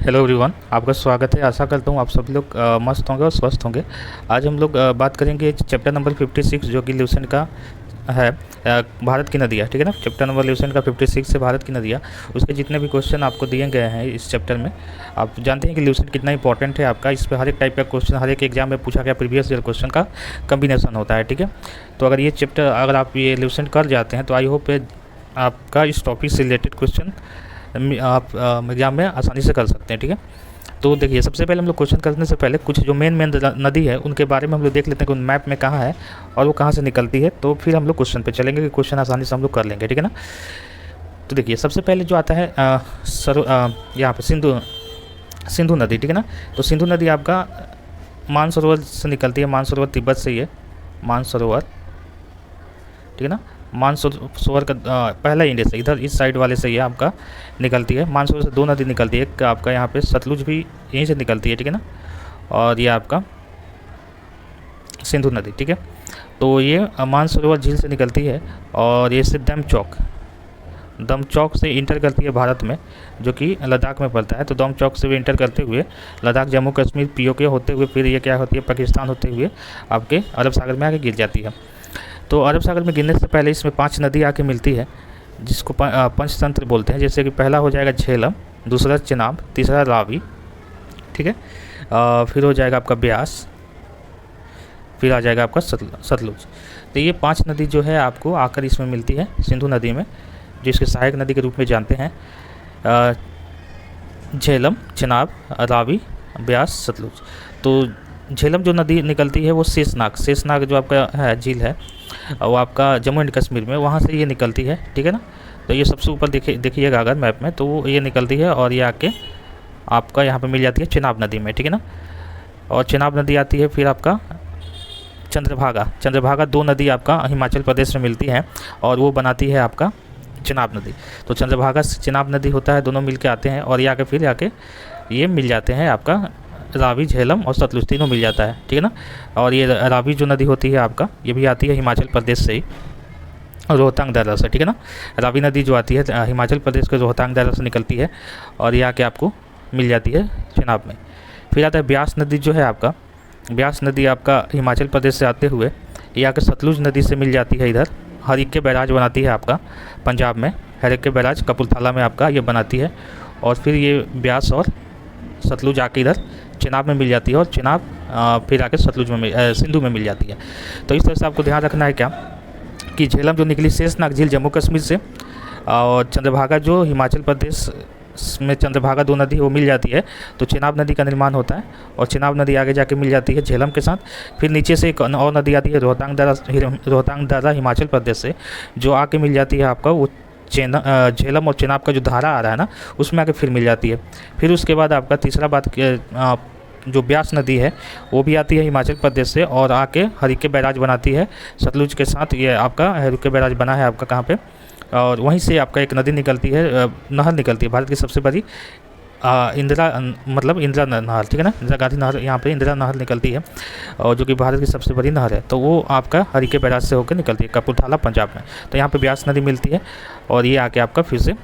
Hello everyone, आपका स्वागत है। आशा करता हूँ आप सभी लोग मस्त होंगे और स्वस्थ होंगे। आज हम लोग बात करेंगे चैप्टर नंबर 56 जो कि ल्यूसेंट का है। भारत की नदियाँ, ठीक है ना। चैप्टर नंबर ल्यूसेंट का 56 है भारत की नदियाँ। उसके जितने भी क्वेश्चन आपको दिए गए हैं इस चैप्टर में, आप जानते हैं कि ल्यूसेंट कितना इंपॉर्टेंट है आपका। इस पर हर एक टाइप का क्वेश्चन हर एक एग्जाम में पूछा गया प्रीवियस ईयर क्वेश्चन का कम्बिनेशन होता है, ठीक है। तो अगर ये चैप्टर अगर आप ये ल्यूसेंट कर जाते हैं तो आई होप आपका इस टॉपिक से रिलेटेड क्वेश्चन आप एग्ज़ाम में आसानी से कर सकते हैं, ठीक है। तो देखिए, सबसे पहले हम लोग क्वेश्चन करने से पहले कुछ जो मेन नदी है उनके बारे में हम लोग देख लेते हैं कि उन मैप में कहाँ है और वो कहाँ से निकलती है। तो फिर हम लोग क्वेश्चन पे चलेंगे कि क्वेश्चन आसानी से हम लोग कर लेंगे, ठीक है ना। तो देखिए, सबसे पहले जो आता है यहाँ पे सिंधु नदी, ठीक है ना। तो सिंधु नदी आपका मानसरोवर से निकलती है। मानसरोवर तिब्बत से ही है, मानसरोवर, ठीक है ना। मानसरोवर का पहला इंडेक्स से इधर इस साइड वाले से ये आपका निकलती है। मानसरोवर से दो नदी निकलती है, एक आपका यहाँ पे सतलुज भी यहीं से निकलती है, ठीक है ना। और ये आपका सिंधु नदी, ठीक है। तो ये मानसरोवर झील से निकलती है और ये से दमचौक से इंटर करती है भारत में, जो कि लद्दाख में पड़ता है। तो दमचौक से भी इंटर करते हुए लद्दाख, जम्मू कश्मीर, पीओके होते हुए फिर ये क्या होती है, पाकिस्तान होते हुए आपके अरब सागर में आके गिर जाती है। तो अरब सागर में गिरने से पहले इसमें 5 नदी आके मिलती है, जिसको पंचतंत्र बोलते हैं। जैसे कि पहला हो जाएगा झेलम, दूसरा चेनाब, तीसरा रावी, ठीक है। फिर हो जाएगा आपका ब्यास, फिर आ जाएगा आपका सतलुज। तो ये 5 नदी जो है आपको आकर इसमें मिलती है सिंधु नदी में, जो इसके सहायक नदी के रूप में जानते हैं। झेलम, चेनाब, रावी, ब्यास, सतलुज। तो झेलम जो नदी निकलती है वो शेषनाग जो आपका है झील है, वो आपका जम्मू एंड कश्मीर में, वहाँ से ये निकलती है, ठीक है ना। तो ये सबसे ऊपर देखिएगा अगर मैप में, तो ये निकलती है और ये आके आपका यहाँ पे मिल जाती है चेनाब नदी में, ठीक है ना। और चेनाब नदी आती है, फिर आपका चंद्रभागा 2 नदी आपका हिमाचल प्रदेश में मिलती हैं और वो बनाती है आपका चेनाब नदी। तो चंद्रभागा से चेनाब नदी होता है, दोनों मिल के आते हैं और ये आके फिर आके ये मिल जाते हैं आपका रावी, झेलम और सतलुज, तीनों मिल जाता है, ठीक है ना। और ये रावी जो नदी होती है आपका, ये भी आती है हिमाचल प्रदेश से ही, रोहतांग दर्रा से, ठीक है ना। रावी नदी जो आती है हिमाचल प्रदेश के रोहतांग दर्रा से निकलती है और ये आके आपको मिल जाती है चेनाब में। फिर आता है ब्यास नदी जो है आपका, ब्यास नदी आपका हिमाचल प्रदेश से आते हुए ये आकर सतलुज नदी से मिल जाती है, इधर हरिके बैराज बनाती है आपका पंजाब में। हरिके बैराज कपूरथला में आपका ये बनाती है और फिर ये ब्यास और सतलुज आके इधर चेनाब में मिल जाती है और चेनाब फिर आके सतलुज में सिंधु में मिल जाती है। तो इस तरह से आपको ध्यान रखना है क्या कि झेलम जो निकली शेषनाग झील जम्मू कश्मीर से, और चंद्रभागा जो हिमाचल प्रदेश में चंद्रभागा 2 नदी वो मिल जाती है, तो चेनाब नदी का निर्माण होता है और चेनाब नदी आगे जाके मिल जाती है झेलम के साथ। फिर नीचे से एक और नदी आती है रोहतांग दर्रा हिमाचल प्रदेश से, जो आके मिल जाती है आपका वो झेलम और चेनाब का जो धारा आ रहा है ना, उसमें आके फिर मिल जाती है। फिर उसके बाद आपका तीसरा बात जो ब्यास नदी है वो भी आती है हिमाचल प्रदेश से और आके हरिके बैराज बनाती है सतलुज के साथ। ये आपका हरिके बैराज बना है आपका कहाँ पे, और वहीं से आपका एक नदी निकलती है, नहर निकलती है, भारत की सबसे बड़ी इंदिरा नहर, ठीक है ना। इंदिरा गांधी नहर, यहाँ पे इंदिरा नहर निकलती है और जो कि भारत की सबसे बड़ी नहर है। तो वो आपका हरिके बैराज से होकर निकलती है कपूरथला पंजाब में। तो यहाँ पे ब्यास नदी मिलती है और ये आके आपका फिर से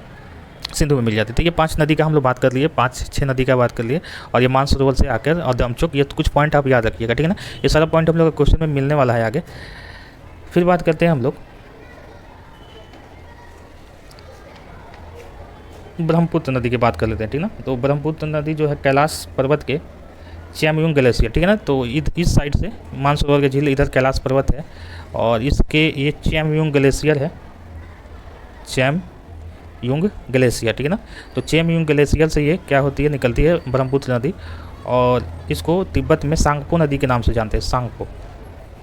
सिंधु में मिल जाती है। तो ये 5 नदी का हम लोग बात कर लिए, 5-6 नदी का बात कर लिए, और ये मानसरोवर से आकर और दमचौक, ये तो कुछ पॉइंट आप याद रखिएगा, ठीक है ना। ये सारा पॉइंट हम लोग क्वेश्चन में मिलने वाला है आगे। फिर बात करते हैं हम लोग ब्रह्मपुत्र नदी की बात कर लेते हैं, ठीक है ना। तो ब्रह्मपुत्र नदी जो है कैलाश पर्वत के चैमयूंग ग्लेशियर, ठीक है ना। तो इस साइड से मानसरोवर के झील, इधर कैलाश पर्वत है और इसके ये चैमयूंग ग्लेशियर है, चैमयूंग ग्लेशियर, ठीक है ना। तो चैमयूंग ग्लेशियर से ये क्या होती है, निकलती है ब्रह्मपुत्र नदी, और इसको तिब्बत में सांगपो नदी के नाम से जानते हैं, सांगपो,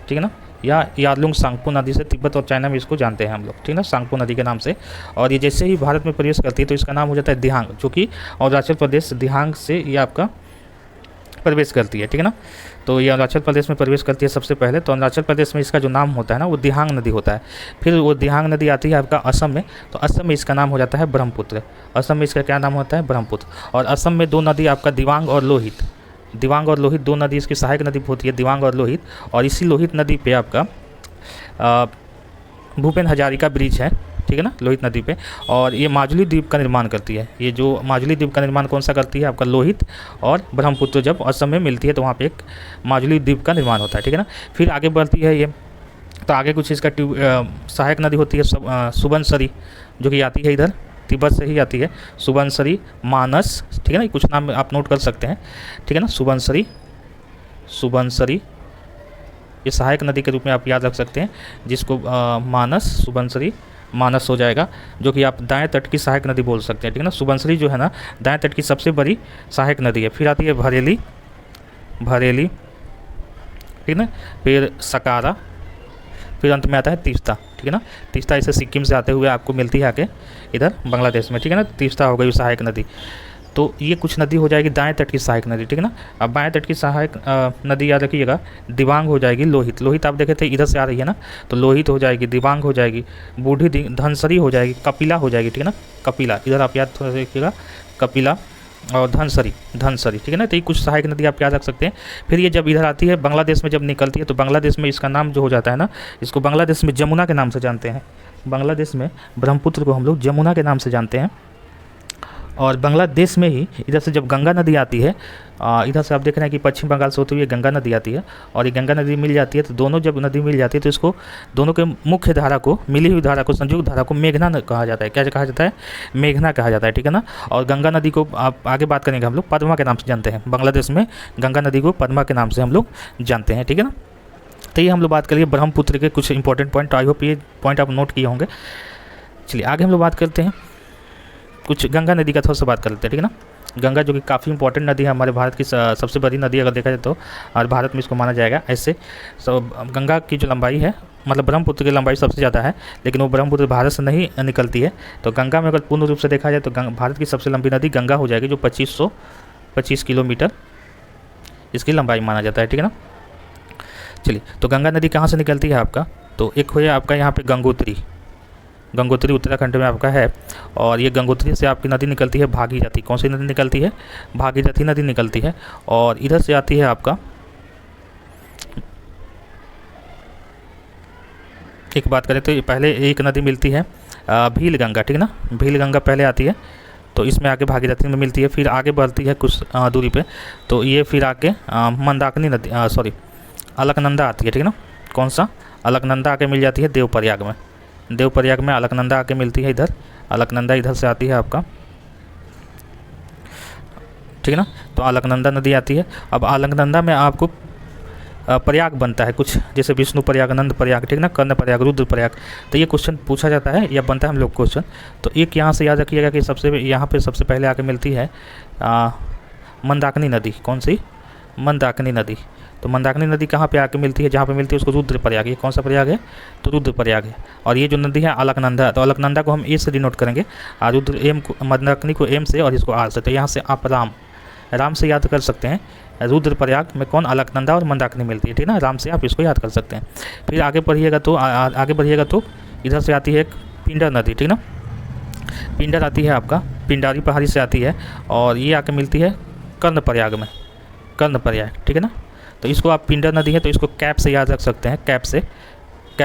ठीक है ना, या यारलुंग सांगपो नदी से तिब्बत और चाइना में इसको जानते हैं हम लोग, ठीक है ना, सांगपो नदी के नाम से। और ये जैसे ही भारत में प्रवेश करती है तो इसका नाम हो जाता है दिहांग, जो कि अरुणाचल प्रदेश दिहांग से ये आपका प्रवेश करती है, ठीक है ना। तो ये अरुणाचल प्रदेश में प्रवेश करती है सबसे पहले। तो अरुणाचल प्रदेश में इसका जो नाम होता है ना वो दिहांग नदी होता है। फिर वो दिहांग नदी आती है आपका असम में, तो असम में इसका नाम हो जाता है ब्रह्मपुत्र। असम में इसका क्या नाम होता है, ब्रह्मपुत्र। और असम में 2 नदी आपका दिवांग और लोहित 2 नदी इसकी सहायक नदी होती है, दिवांग और लोहित। और इसी लोहित नदी पे आपका भूपेन हजारिका ब्रिज है, ठीक है ना, लोहित नदी पे। और ये माजुली द्वीप का निर्माण करती है। ये जो माजुली द्वीप का निर्माण कौन सा करती है, आपका लोहित और ब्रह्मपुत्र जब असम में मिलती है तो वहाँ पे एक माजुली द्वीप का निर्माण होता है, ठीक है ना। फिर आगे बढ़ती है ये, तो आगे कुछ इसका सहायक नदी होती है सुबनसरी, जो कि आती है इधर तिब्बत से ही आती है, सुबनसरी, मानस, ठीक है ना, कुछ नाम आप नोट कर सकते हैं, ठीक है ना। सुबनसरी ये सहायक नदी के रूप में आप याद रख सकते हैं, जिसको मानस, सुबनसरी, मानस हो जाएगा, जो कि आप दाएं तट की सहायक नदी बोल सकते हैं, ठीक है ना। सुबनसरी जो है ना दाएं तट की सबसे बड़ी सहायक नदी है। फिर आती है भरेली, ठीक है ना, फिर सकारा, फिर अंत में आता है तीस्ता, ठीक है ना। तीस्ता इसे सिक्किम से आते हुए आपको मिलती है आके इधर बांग्लादेश में, ठीक है ना। तीस्ता हो गई सहायक नदी। तो ये कुछ नदी हो जाएगी दाएं तट की सहायक नदी, ठीक है ना। अब बाएं तट की सहायक नदी याद रखिएगा, दिबांग हो जाएगी, लोहित आप देखे थे इधर से आ रही है ना, तो लोहित हो जाएगी, दिबांग हो जाएगी, बूढ़ी धनसरी हो जाएगी, कपिला हो जाएगी, ठीक है ना। कपिला इधर आप याद रखिएगा, कपिला और धनसरी, ठीक है ना। तो ये कुछ सहायक नदी आप याद रख सकते हैं। फिर ये जब इधर आती है बांग्लादेश में जब निकलती है, तो बांग्लादेश में इसका नाम जो हो जाता है ना, इसको बांग्लादेश में जमुना के नाम से जानते हैं। बांग्लादेश में ब्रह्मपुत्र को हम लोग जमुना के नाम से जानते हैं। और बांग्लादेश में ही इधर से जब गंगा नदी आती है, इधर से आप देख रहे हैं कि पश्चिम बंगाल से होती हुई गंगा नदी आती है, और ये गंगा नदी मिल जाती है, तो दोनों जब नदी मिल जाती है तो इसको दोनों के मुख्य धारा को, मिली हुई धारा को, संयुक्त धारा को मेघना कहा जाता है। क्या कहा जाता है, मेघना कहा जाता है, ठीक है ना। और गंगा नदी को आप आगे बात करेंगे हम लोग पद्मा के नाम से जानते हैं। बांग्लादेश में गंगा नदी को पद्मा के नाम से हम लोग जानते हैं, ठीक है ना। तो ये हम लोग बात करिए ब्रह्मपुत्र के कुछ इंपॉर्टेंट पॉइंट, आई होप ये पॉइंट आप नोट किए होंगे। चलिए आगे हम लोग बात करते हैं, कुछ गंगा नदी का थोड़ा सा बात कर लेते हैं, ठीक है ना। गंगा जो कि काफ़ी इंपॉर्टेंट नदी है, हमारे भारत की सबसे बड़ी नदी अगर देखा जाए तो, और भारत में इसको माना जाएगा ऐसे। गंगा की जो लंबाई है, मतलब ब्रह्मपुत्र की लंबाई सबसे ज़्यादा है, लेकिन वो ब्रह्मपुत्र भारत से नहीं निकलती है। तो गंगा में अगर पूर्ण रूप से देखा जाए तो भारत की सबसे लंबी नदी गंगा हो जाएगी, जो 2525 किलोमीटर इसकी लंबाई माना जाता है, ठीक है ना। चलिए, तो गंगा नदी कहाँ से निकलती है आपका, तो एक हो जाए आपका यहाँ पे गंगोत्री उत्तराखंड में आपका है। और ये गंगोत्री से आपकी नदी निकलती है भागीरथी। कौन सी नदी निकलती है, भागीरथी नदी निकलती है। और इधर से आती है आपका, एक बात करें तो पहले एक नदी मिलती है भील गंगा, ठीक है ना, भील गंगा पहले आती है, तो इसमें आके भागीरथी में मिलती है। फिर आगे बढ़ती है कुछ दूरी पे, तो ये फिर आके मंदाकिनी नदी, अलकनंदा आती है, ठीक है ना। कौन सा, अलकनंदा आके मिल जाती है देवप्रयाग में अलकनंदा आके मिलती है इधर, अलकनंदा इधर से आती है आपका, ठीक है ना। तो अलकनंदा नदी आती है। अब अलकनंदा में आपको प्रयाग बनता है कुछ, जैसे विष्णु प्रयाग, नंद प्रयाग, ठीक है ना, कर्ण प्रयाग, रुद्र प्रयाग। तो ये क्वेश्चन पूछा जाता है या बनता है हम लोग क्वेश्चन। तो एक यहाँ से याद रखिएगा कि यहाँ पे सबसे पहले आके मिलती है मंदाकिनी नदी। कौन सी, मंदाकिनी नदी। तो मंदाकिनी नदी कहाँ पे आके मिलती है, जहाँ पे मिलती है उसको रुद्र प्रयाग। ये कौन सा प्रयाग है, तो रुद्र प्रयाग है। और ये जो नदी है अलकनंदा, तो अलकनंदा को हम ए से डिनोट करेंगे, और रुद्र एम को, मंदाकिनी को एम से, और इसको आर से। तो यहाँ से आप राम से याद कर सकते हैं। रुद्र प्रयाग में कौन, अलकनंदा और मंदाकिनी मिलती है, ठीक है ना, राम से आप इसको याद कर सकते हैं। फिर आगे बढ़िएगा तो इधर से आती है एक पिंडर नदी, ठीक है ना। पिंडर आती है आपका पिंडारी पहाड़ी से आती है, और ये आके मिलती है कर्ण प्रयाग में, ठीक है ना। तो इसको आप पिंडर नदी है तो इसको कैप से याद रख सकते हैं, कैप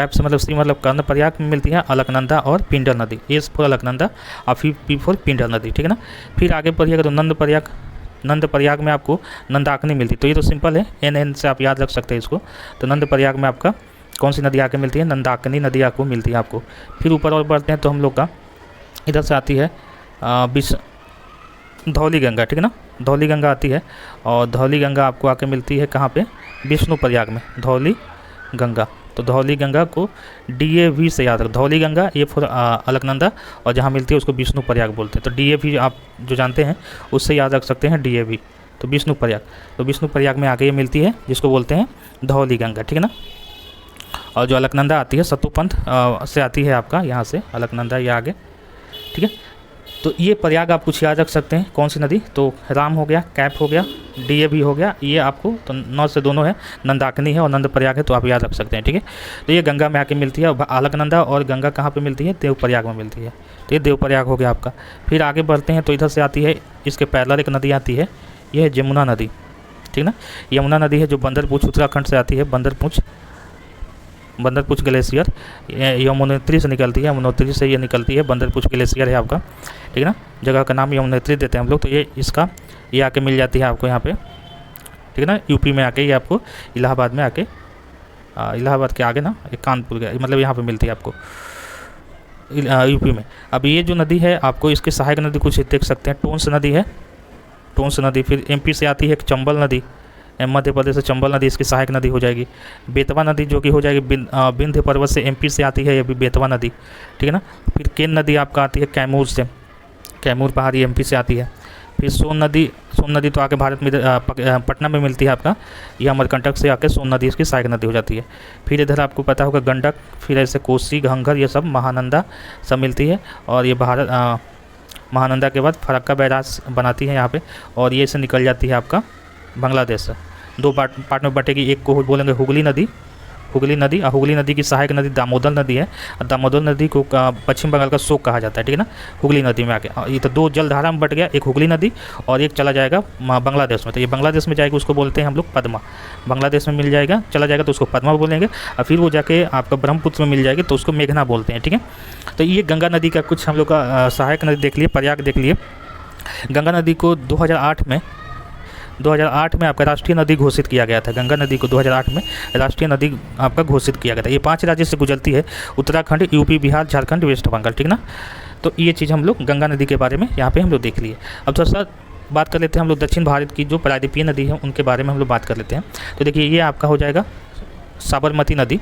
से मतलब सी मतलब कर्ण प्रयाग में मिलती है अलकनंदा और पिंडर नदी। एस फॉर अलकनंदा और फिर पी फॉर पिंडर नदी, ठीक है ना। फिर आगे बढ़िएगा तो नंद प्रयाग में आपको नंदाकिनी मिलती है। तो ये तो सिंपल है, एन से आप याद रख सकते हैं इसको। तो नंद प्रयाग में आपका कौन सी नदी आके मिलती है, नंदाकिनी नदी आपको मिलती है आपको। फिर ऊपर और बढ़ते हैं तो हम लोग का इधर से आती है धौली गंगा, ठीक है ना, धौली गंगा आती है। और धौली गंगा आपको आके मिलती है कहाँ पे, विष्णु प्रयाग में, धौली गंगा। तो धौली गंगा को DAV से याद रख, धौली गंगा ये फॉर अलकनंदा, और जहाँ मिलती है उसको विष्णु प्रयाग बोलते हैं। तो DAV आप जो जानते हैं उससे याद रख सकते हैं, DAV तो विष्णु प्रयाग। तो विष्णु प्रयाग में आगे ये मिलती है जिसको बोलते हैं धौली गंगा, ठीक है ना। और जो अलकनंदा आती है सत्तूपंथ से आती है आपका, यहाँ से अलकनंदा ये आगे, ठीक है। तो ये प्रयाग आप कुछ याद रख सकते हैं, कौन सी नदी, तो राम हो गया, कैप हो गया, DAV हो गया, ये आपको तो 9 से दोनों है, नंदाकिनी है और नंद प्रयाग है, तो आप याद रख सकते हैं, ठीक है। तो ये गंगा में आके मिलती है। अलकनंदा और गंगा कहाँ पे मिलती है, देवप्रयाग में मिलती है। तो ये देवप्रयाग हो गया आपका। फिर आगे बढ़ते हैं तो इधर से आती है, इसके पैरेलल एक नदी आती है, यह है यमुना नदी, ठीक ना। यमुना नदी है जो बंदरपूछ उत्तराखंड से आती है, बंदरपूछ बंदरपुछ ग्लेशियर, यमुनोत्री से निकलती है, यमुनोत्री से ये निकलती है, बंदरपुछ ग्लेशियर है आपका, ठीक है ना। जगह का नाम यमुनोत्री देते हैं हम लोग। तो ये इसका ये आके मिल जाती है आपको यहाँ पे, ठीक है ना, यूपी में आके, ये आपको इलाहाबाद में आके, इलाहाबाद के आगे ना एक कानपुर गया, मतलब यहाँ पे मिलती है आपको यूपी में। अब ये जो नदी है आपको इसकी सहायक नदी कुछ देख सकते हैं, टोंस नदी है, टोंस नदी। फिर एमपी से आती है एक चंबल नदी, मध्य प्रदेश से चंबल नदी इसकी सहायक नदी हो जाएगी। बेतवा नदी जो कि हो जाएगी विंध्य पर्वत से, एमपी से आती है ये भी बेतवा नदी, ठीक है ना। फिर केन नदी आपका आती है कैमूर से, कैमूर पहाड़ी एमपी से आती है। फिर सोन नदी तो आके भारत में पटना में मिलती है आपका, यह अमरकंटक से आके सोन नदी इसकी सहायक नदी हो जाती है। फिर इधर आपको पता होगा गंडक, फिर ऐसे कोसी, घंघर, ये सब महानंदा सब मिलती है। और ये महानंदा के बाद फरक्का बैराज बनाती है यहाँ पे, और ये से निकल जाती है आपका बांग्लादेश से। दो पार्ट में बटेगी, एक को बोलेंगे हुगली नदी, हुगली नदी, और हुगली नदी की सहायक नदी दामोदर नदी है, और दामोदर नदी को पश्चिम बंगाल का शोक कहा जाता है, ठीक है ना, हुगली नदी में आके। ये तो दो जलधारा में बट गया, एक हुगली नदी और एक चला जाएगा बांग्लादेश में। तो ये बांग्लादेश में जाएगा, उसको बोलते हैं हम लोग पद्मा, बांग्लादेश में मिल जाएगा, चला जाएगा तो उसको पद्मा बोलेंगे। और फिर वो जाके आपका ब्रह्मपुत्र में मिल जाएगी तो उसको मेघना बोलते हैं, ठीक है। तो ये गंगा नदी का कुछ हम लोग का सहायक नदी देख लिए, प्रयाग देख लिए। गंगा नदी को 2008 में आपका राष्ट्रीय नदी घोषित किया गया था। गंगा नदी को 2008 में राष्ट्रीय नदी आपका घोषित किया गया था। ये 5 राज्य से गुजरती है, उत्तराखंड, यूपी, बिहार, झारखंड, वेस्ट बंगाल, ठीक ना। तो ये चीज़ हम लोग गंगा नदी के बारे में यहाँ पे हम लोग देख लिए। अब थोड़ा सा बात कर लेते हैं हम लोग दक्षिण भारत की जो प्रायद्वीपीय नदी है उनके बारे में हम लोग बात कर लेते हैं। तो देखिए ये आपका हो जाएगा साबरमती नदी,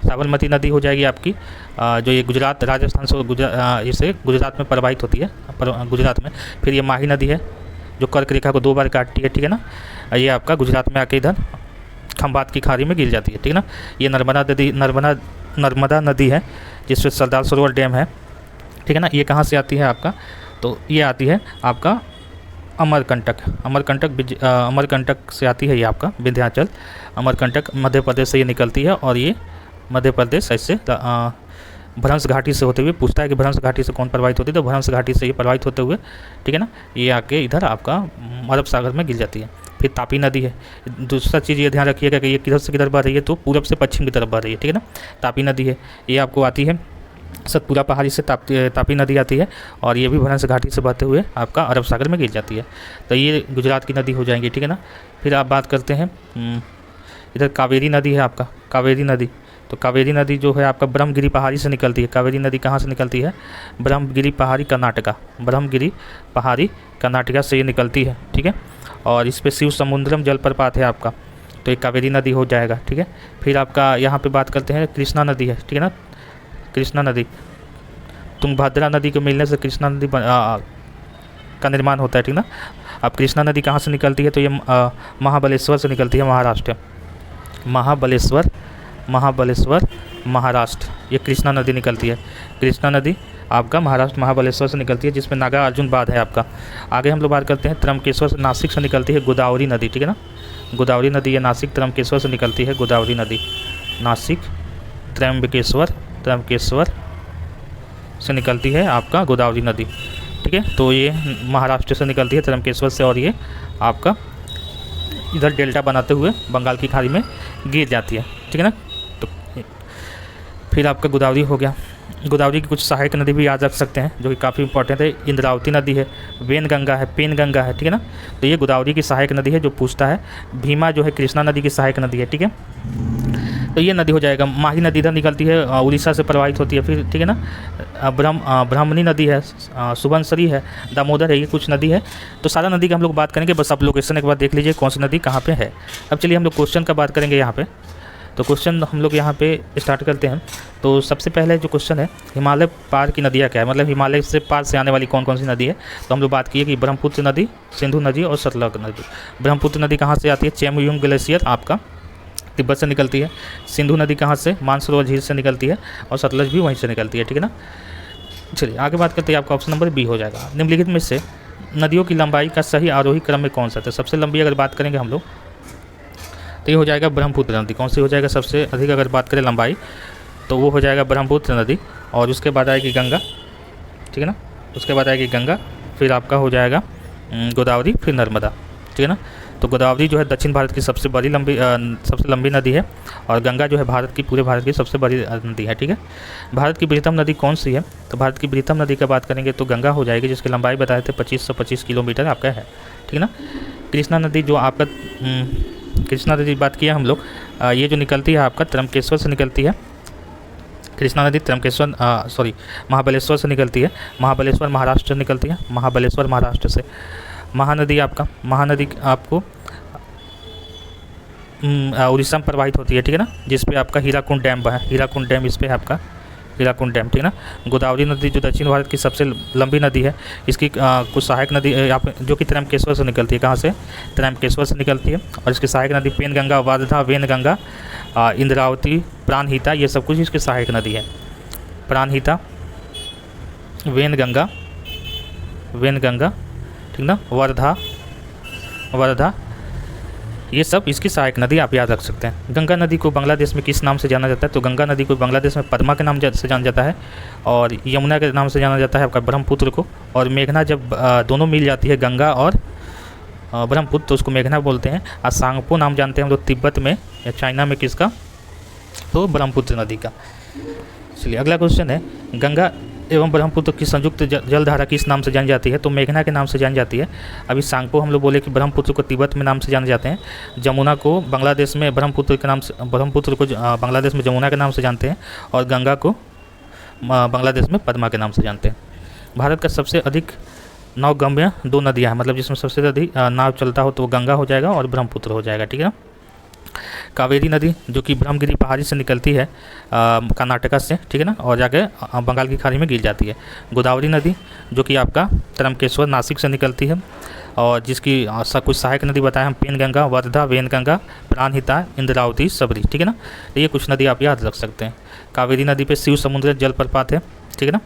साबरमती नदी हो जाएगी आपकी जो ये गुजरात, राजस्थान से इसे गुजरात में प्रवाहित होती है, गुजरात में। फिर ये माही नदी है जो कर्क रेखा को 2 बार काटती है, ठीक है ना। ये आपका गुजरात में आके इधर खंबात की खाड़ी में गिर जाती है, ठीक है ना। ये नर्मदा नदी है जिसमें सरदार सरोवर डैम है, ठीक है ना। ये कहाँ से आती है आपका, तो ये आती है आपका अमरकंटक से आती है ये आपका विंध्याचल, अमरकंटक मध्य प्रदेश से ये निकलती है। और ये मध्य प्रदेश ऐसे भ्रंश घाटी से होते हुए, पूछता है कि भ्रंश घाटी से कौन प्रभावित होती है, तो भ्रंश घाटी से ये प्रभावित होते हुए, ठीक है ना, ये आके इधर आपका अरब सागर में गिर जाती है। फिर तापी नदी है। दूसरा चीज़ ये ध्यान रखिएगा कि ये किधर से किधर बह रही है, तो पूरब से पश्चिम की तरफ बह रही है, ठीक है ना। तापी नदी है, ये आपको आती है सतपुरा पहाड़ी से, तापी नदी आती है, और ये भी भ्रंश घाटी से बहते हुए आपका अरब सागर में गिर जाती है। तो ये गुजरात की नदी हो जाएंगी, ठीक है ना। फिर आप बात करते हैं इधर कावेरी नदी है आपका, कावेरी नदी। तो कावेरी नदी जो है आपका ब्रह्मगिरी पहाड़ी से निकलती है। कावेरी नदी कहाँ से निकलती है, ब्रह्मगिरी पहाड़ी कर्नाटका, ब्रह्मगिरी पहाड़ी कर्नाटका से ये निकलती है, ठीक है। और इस पर शिव समुद्रम जलप्रपात है आपका, तो ये कावेरी नदी हो जाएगा, ठीक है। फिर आपका यहाँ पे बात करते हैं कृष्णा नदी है, ठीक है ना, कृष्णा नदी। तुंगभद्रा नदी के मिलने से कृष्णा नदी का निर्माण होता है, ठीक ना। अब कृष्णा नदी कहाँ से निकलती है, तो ये महाबलेश्वर से निकलती है, महाराष्ट्र, महाबलेश्वर महाराष्ट्र, ये कृष्णा नदी निकलती है। कृष्णा नदी आपका महाराष्ट्र महाबलेश्वर से निकलती है, जिसमें नागार्जुन बांध है आपका। आगे हम लोग बात करते हैं त्रंबकेश्वर से, नासिक से निकलती है गोदावरी नदी, ठीक है ना। गोदावरी नदी ये नासिक त्रंबकेश्वर से निकलती है, गोदावरी नदी नासिक त्रंबकेश्वर से निकलती है आपका गोदावरी नदी, ठीक है। तो ये महाराष्ट्र से निकलती है त्रंबकेश्वर से, और ये आपका इधर डेल्टा बनाते हुए बंगाल की खाड़ी में गिर जाती है, ठीक है ना। तो फिर आपका गोदावरी हो गया। गोदावरी की कुछ सहायक नदी भी याद रख सकते हैं जो कि काफ़ी इंपॉर्टेंट है। इंद्रावती नदी है, वेनगंगा है, पेनगंगा है, ठीक है ना। तो ये गोदावरी की सहायक नदी है जो पूछता है। भीमा जो है कृष्णा नदी की सहायक नदी है, ठीक है। तो ये नदी हो जाएगा। माही नदी इधर निकलती है, उड़ीसा से प्रवाहित होती है, फिर ठीक है ना। ब्राह्मणी नदी है, सुबनसरी है, दामोदर है, ये कुछ नदी है। तो सारा नदी का हम लोग बात करेंगे, बस आप लोकेशन एक बार देख लीजिए कौन सी नदी कहाँ पे है। अब चलिए हम लोग क्वेश्चन का बात करेंगे यहाँ पे। तो क्वेश्चन हम लोग यहाँ पे स्टार्ट करते हैं। तो सबसे पहले जो क्वेश्चन है, हिमालय पार की नदियाँ क्या है, मतलब हिमालय से पार से आने वाली कौन कौन सी नदी है। तो हम लोग बात किए कि ब्रह्मपुत्र नदी, सिंधु नदी और सतलज नदी। ब्रह्मपुत्र नदी कहाँ से आती है, चेमयुंग ग्लेशियर आपका तिब्बत से निकलती है। सिंधु नदी कहाँ से, मानसरोवर झील से निकलती है, और सतलज भी वहीं से निकलती है, ठीक है ना। चलिए आगे बात करते हैं, आपका ऑप्शन नंबर बी हो जाएगा। निम्नलिखित में से नदियों की लंबाई का सही आरोही क्रम में कौन सा था। सबसे लंबी अगर बात करेंगे हम लोग तो ये हो जाएगा ब्रह्मपुत्र नदी। कौन सी हो जाएगा सबसे अधिक अगर बात करें लंबाई, तो वो हो जाएगा ब्रह्मपुत्र नदी, और उसके बाद आएगी गंगा, ठीक है ना। उसके बाद आएगी गंगा, फिर आपका हो जाएगा गोदावरी, फिर नर्मदा, ठीक है ना। तो गोदावरी जो है दक्षिण भारत की सबसे लंबी नदी है, और गंगा जो है पूरे भारत की सबसे बड़ी नदी है, ठीक है। भारत की बृहत्तम नदी कौन सी है? तो भारत की बृहत्तम नदी की बात करेंगे तो गंगा हो जाएगी, जिसकी लंबाई बताए थे 2525 किलोमीटर आपका है, ठीक है ना। कृष्णा नदी जो आपका कृष्णा नदी की बात किया हम लोग, ये जो निकलती है आपका त्रंबकेश्वर से निकलती है। कृष्णा नदी महाबलेश्वर से निकलती है, महाबलेश्वर महाराष्ट्र से निकलती है, महाबलेश्वर महाराष्ट्र से। महानदी आपको उड़ीसा में प्रवाहित होती है, ठीक है ना, जिस पे आपका हीराकुंड डैम है, हीराकुंड डैम इस पे है आपका हीराकुंड डैम, ठीक है ना। गोदावरी नदी जो दक्षिण भारत की सबसे लंबी नदी है, इसकी कुछ सहायक नदी जो कि त्रंबकेश्वर से निकलती है। कहाँ से? त्रंबकेश्वर से निकलती है, और इसकी सहायक नदी पेनगंगा, वारधा, वेनगंगा, इंद्रावती, प्राणहिता, ये सब कुछ इसकी सहायक नदी है। प्राणहिता, वेनगंगा, ठीक ना, वर्धा, ये सब इसकी सहायक नदी आप याद रख सकते हैं। गंगा नदी को बांग्लादेश में किस नाम से जाना जाता है? तो गंगा नदी को बांग्लादेश में पद्मा के नाम से जाना जाता है, और यमुना के नाम से जाना जाता है आपका ब्रह्मपुत्र को। और मेघना जब दोनों मिल जाती है, गंगा और ब्रह्मपुत्र, तो उसको मेघना बोलते हैं। और सांगपो नाम जानते हैं हम लोग तिब्बत में या चाइना में, किसका? तो ब्रह्मपुत्र नदी का। चलिए अगला क्वेश्चन है, गंगा एवं ब्रह्मपुत्र की संयुक्त जलधारा किस नाम से जानी जाती है? तो मेघना के नाम से जानी जाती है। अभी सांगपो हम लोग बोले कि ब्रह्मपुत्र को तिब्बत में नाम से जाने जाते हैं, जमुना को बांग्लादेश में ब्रह्मपुत्र को बांग्लादेश में जमुना के नाम से जानते हैं, और गंगा को बांग्लादेश में पद्मा के नाम से जानते हैं। भारत का सबसे अधिक नौगम्य 2 नदियाँ हैं, मतलब जिसमें सबसे अधिक नाव चलता हो तो वो गंगा हो जाएगा और ब्रह्मपुत्र हो जाएगा, ठीक है ना। कावेरी नदी जो कि ब्रह्मगिरी पहाड़ी से निकलती है कर्नाटका से, ठीक है ना, और जाके बंगाल की खाड़ी में गिर जाती है। गोदावरी नदी जो कि आपका त्रंबकेश्वर नासिक से निकलती है, और जिसकी कुछ सहायक नदी बताएं हम, पेनगंगा, वर्धा, वेनगंगा, प्राणहिता, इंद्रावती, सबरी, ठीक है ना। तो ये कुछ नदी आप याद रख सकते हैं। कावेरी नदी पे शिव समुद्र जलप्रपात है, ठीक है ना।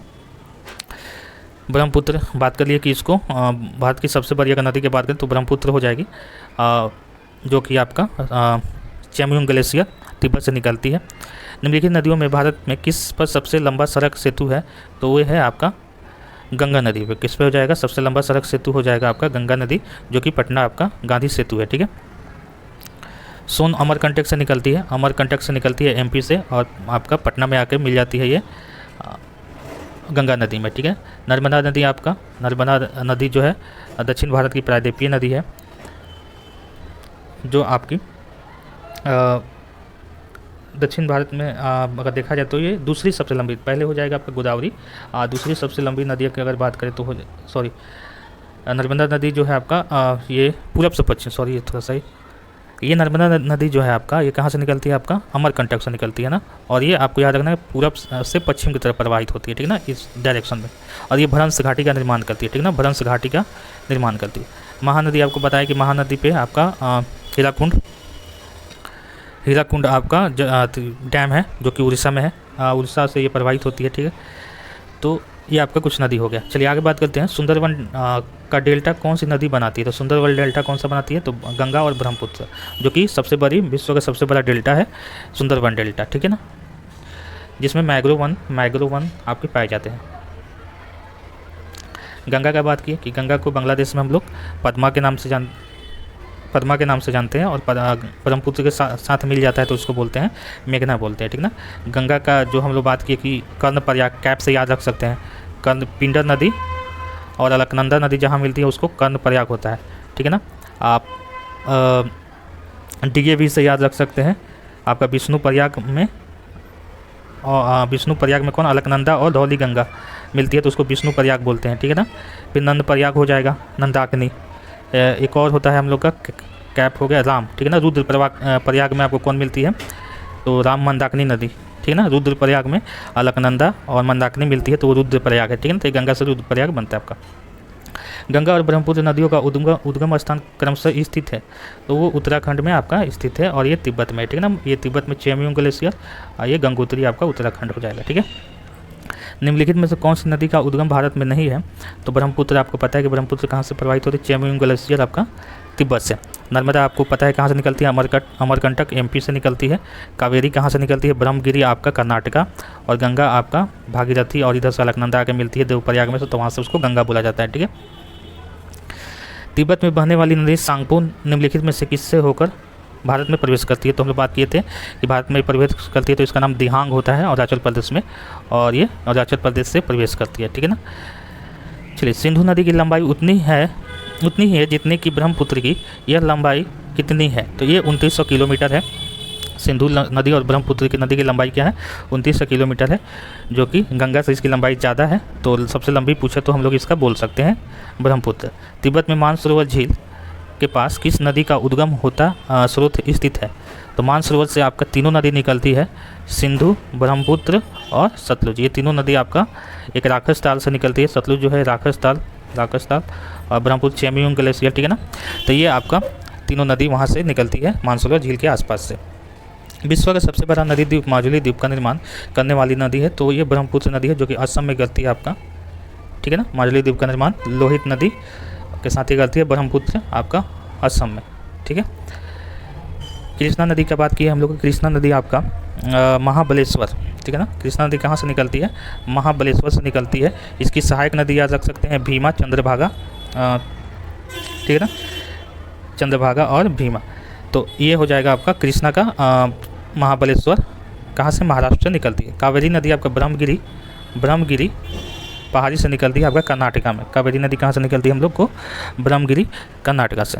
ब्रह्मपुत्र बात कर लिए कि इसको भारत की सबसे बड़ी अगर नदी की बात करें तो ब्रह्मपुत्र हो जाएगी, जो कि आपका चेमयुंग ग्लेशियर तिब्बत से निकलती है। निम्नलिखित नदियों में भारत में किस पर सबसे लंबा सड़क सेतु है? तो वो है आपका गंगा नदी पे। किस पे हो जाएगा? सबसे लंबा सड़क सेतु हो जाएगा आपका गंगा नदी, जो कि पटना आपका गांधी सेतु है, ठीक है। सोन अमरकंटक से निकलती है, अमरकंटक से निकलती है एमपी से, और आपका पटना में आकर मिल जाती है ये गंगा नदी में, ठीक है। नर्मदा नदी जो है दक्षिण भारत की प्रायद्वीपीय नदी है, जो आपकी दक्षिण भारत में अगर देखा जाए तो ये दूसरी सबसे लंबी, पहले हो जाएगा आपका गोदावरी, दूसरी सबसे लंबी नदी की अगर बात करें तो नर्मदा नदी जो है आपका ये पूरब से पश्चिम, ये थोड़ा सा ये नर्मदा नदी जो है आपका ये कहाँ से निकलती है? आपका अमरकंटक से निकलती है ना, और ये आपको याद रखना है पूरब से पश्चिम की तरफ प्रवाहित होती है, ठीक है ना, इस डायरेक्शन में, और ये भ्रंश घाटी का निर्माण करती है, ठीक है ना, भ्रंश घाटी का निर्माण करती है। महानदी आपको बताया कि महानदी पे आपका हीराकुंड आपका डैम है, जो कि उड़ीसा में है, उड़ीसा से ये प्रवाहित होती है, ठीक है। तो ये आपका कुछ नदी हो गया। चलिए आगे बात करते हैं, सुंदरवन का डेल्टा कौन सी नदी बनाती है? तो सुंदरवन डेल्टा कौन सा बनाती है? तो गंगा और ब्रह्मपुत्र, जो कि विश्व का सबसे बड़ा डेल्टा है सुंदरवन डेल्टा, ठीक है ना, जिसमें मैग्रोव वन आपके पाए जाते हैं। गंगा का बात की कि गंगा को बांग्लादेश में हम लोग पद्मा के नाम से जानते हैं, और ब्रह्मपुत्र के साथ मिल जाता है तो उसको बोलते हैं मेघना बोलते हैं, ठीक ना। गंगा का जो हम लोग बात किए कि कर्णप्रयाग, कैप से याद रख सकते हैं, पिंडर नदी और अलकनंदा नदी जहाँ मिलती है उसको कर्णप्रयाग होता है, ठीक है ना। आप DAV से याद रख सकते हैं आपका विष्णुप्रयाग में, और विष्णुप्रयाग में कौन? अलकनंदा और धौली गंगा मिलती है तो उसको विष्णुप्रयाग बोलते हैं, ठीक है ना। फिर नंदप्रयाग हो जाएगा, नंदाकिनी। एक और होता है हम लोग का कैप हो गया राम, ठीक है ना। रुद्र प्रयाग में आपको कौन मिलती है? तो राम मंदाकिनी नदी, ठीक है ना। रुद्र प्रयाग में अलकनंदा और मंदाकिनी मिलती है तो वो रुद्र प्रयाग है, ठीक है ना। तो गंगा से रुद्र प्रयाग बनता है आपका। गंगा और ब्रह्मपुत्र नदियों का उद्गम स्थान क्रमशः स्थित है, तो वो उत्तराखंड में आपका स्थित है, और ये तिब्बत में, ठीक है ना। ये तिब्बत में चेमयुंग ग्लेशियर, ये गंगोत्री आपका उत्तराखंड हो जाएगा, ठीक है। निम्नलिखित में से कौन सी नदी का उद्गम भारत में नहीं है? तो ब्रह्मपुत्र आपको पता है कि ब्रह्मपुत्र कहाँ से प्रवाहित होती है? चेमयुंग ग्लेशियर आपका तिब्बत से। नर्मदा आपको पता है कहाँ से निकलती है? अमरकंटक एमपी से निकलती है। कावेरी कहाँ से निकलती है? ब्रह्मगिरी आपका कर्नाटका। और गंगा आपका भागीरथी और इधर से अलकनंदा आके मिलती है देवप्रयाग में, तो वहाँ से उसको गंगा बोला जाता है, ठीक है। तिब्बत में बहने वाली नदी सांगपो निम्नलिखित में से किससे होकर भारत में प्रवेश करती है? तो हम लोग बात किए थे कि भारत में प्रवेश करती है तो इसका नाम दिहांग होता है अरुणाचल प्रदेश में, और ये अरुणाचल प्रदेश से प्रवेश करती है, ठीक है ना। चलिए, सिंधु नदी की लंबाई उतनी ही है जितनी कि ब्रह्मपुत्र की। यह लंबाई कितनी है? तो ये 2900 किलोमीटर है। सिंधु नदी और ब्रह्मपुत्र की नदी की लंबाई क्या है? 2900 किलोमीटर है, जो कि गंगा से इसकी लंबाई ज़्यादा है। तो सबसे लंबी पूछे तो हम लोग इसका बोल सकते हैं ब्रह्मपुत्र। तिब्बत में मानसरोवर झील के पास किस नदी का उद्गम होता स्रोत स्थित है? तो मानसरोवर से आपका तीनों नदी निकलती है, सिंधु, ब्रह्मपुत्र और सतलुज। ये तीनों नदी आपका एक राक्षस ताल से निकलती है। सतलुज जो है राक्षस ताल और ब्रह्मपुत्र चेमियोंग ग्लेशियर, ठीक है ना। तो ये आपका तीनों नदी वहाँ से निकलती है मानसरोवर झील के आसपास से। विश्व का सबसे बड़ा नदी द्वीप माजुली द्वीप का निर्माण करने वाली नदी है, तो ये ब्रह्मपुत्र नदी है, जो कि असम में गिरती है आपका, ठीक है ना। माजुली द्वीप का निर्माण लोहित नदी के साथ ही करती है ब्रह्मपुत्र आपका असम में, ठीक है। कृष्णा नदी की बात की है हम लोग। कृष्णा नदी आपका महाबलेश्वर, ठीक है ना। कृष्णा नदी कहाँ से निकलती है? महाबलेश्वर से निकलती है। इसकी सहायक नदी याद रख सकते हैं भीमा, चंद्रभागा, ठीक है ना, चंद्रभागा और भीमा। तो ये हो जाएगा आपका कृष्णा का महाबलेश्वर कहाँ से? महाराष्ट्र से निकलती है। कावेरी नदी आपका ब्रह्मगिरी पहाड़ी से निकलती है आपका कर्नाटका में। कावेरी नदी कहाँ से निकलती है हम लोग को? ब्रह्मगिरी कर्नाटका से।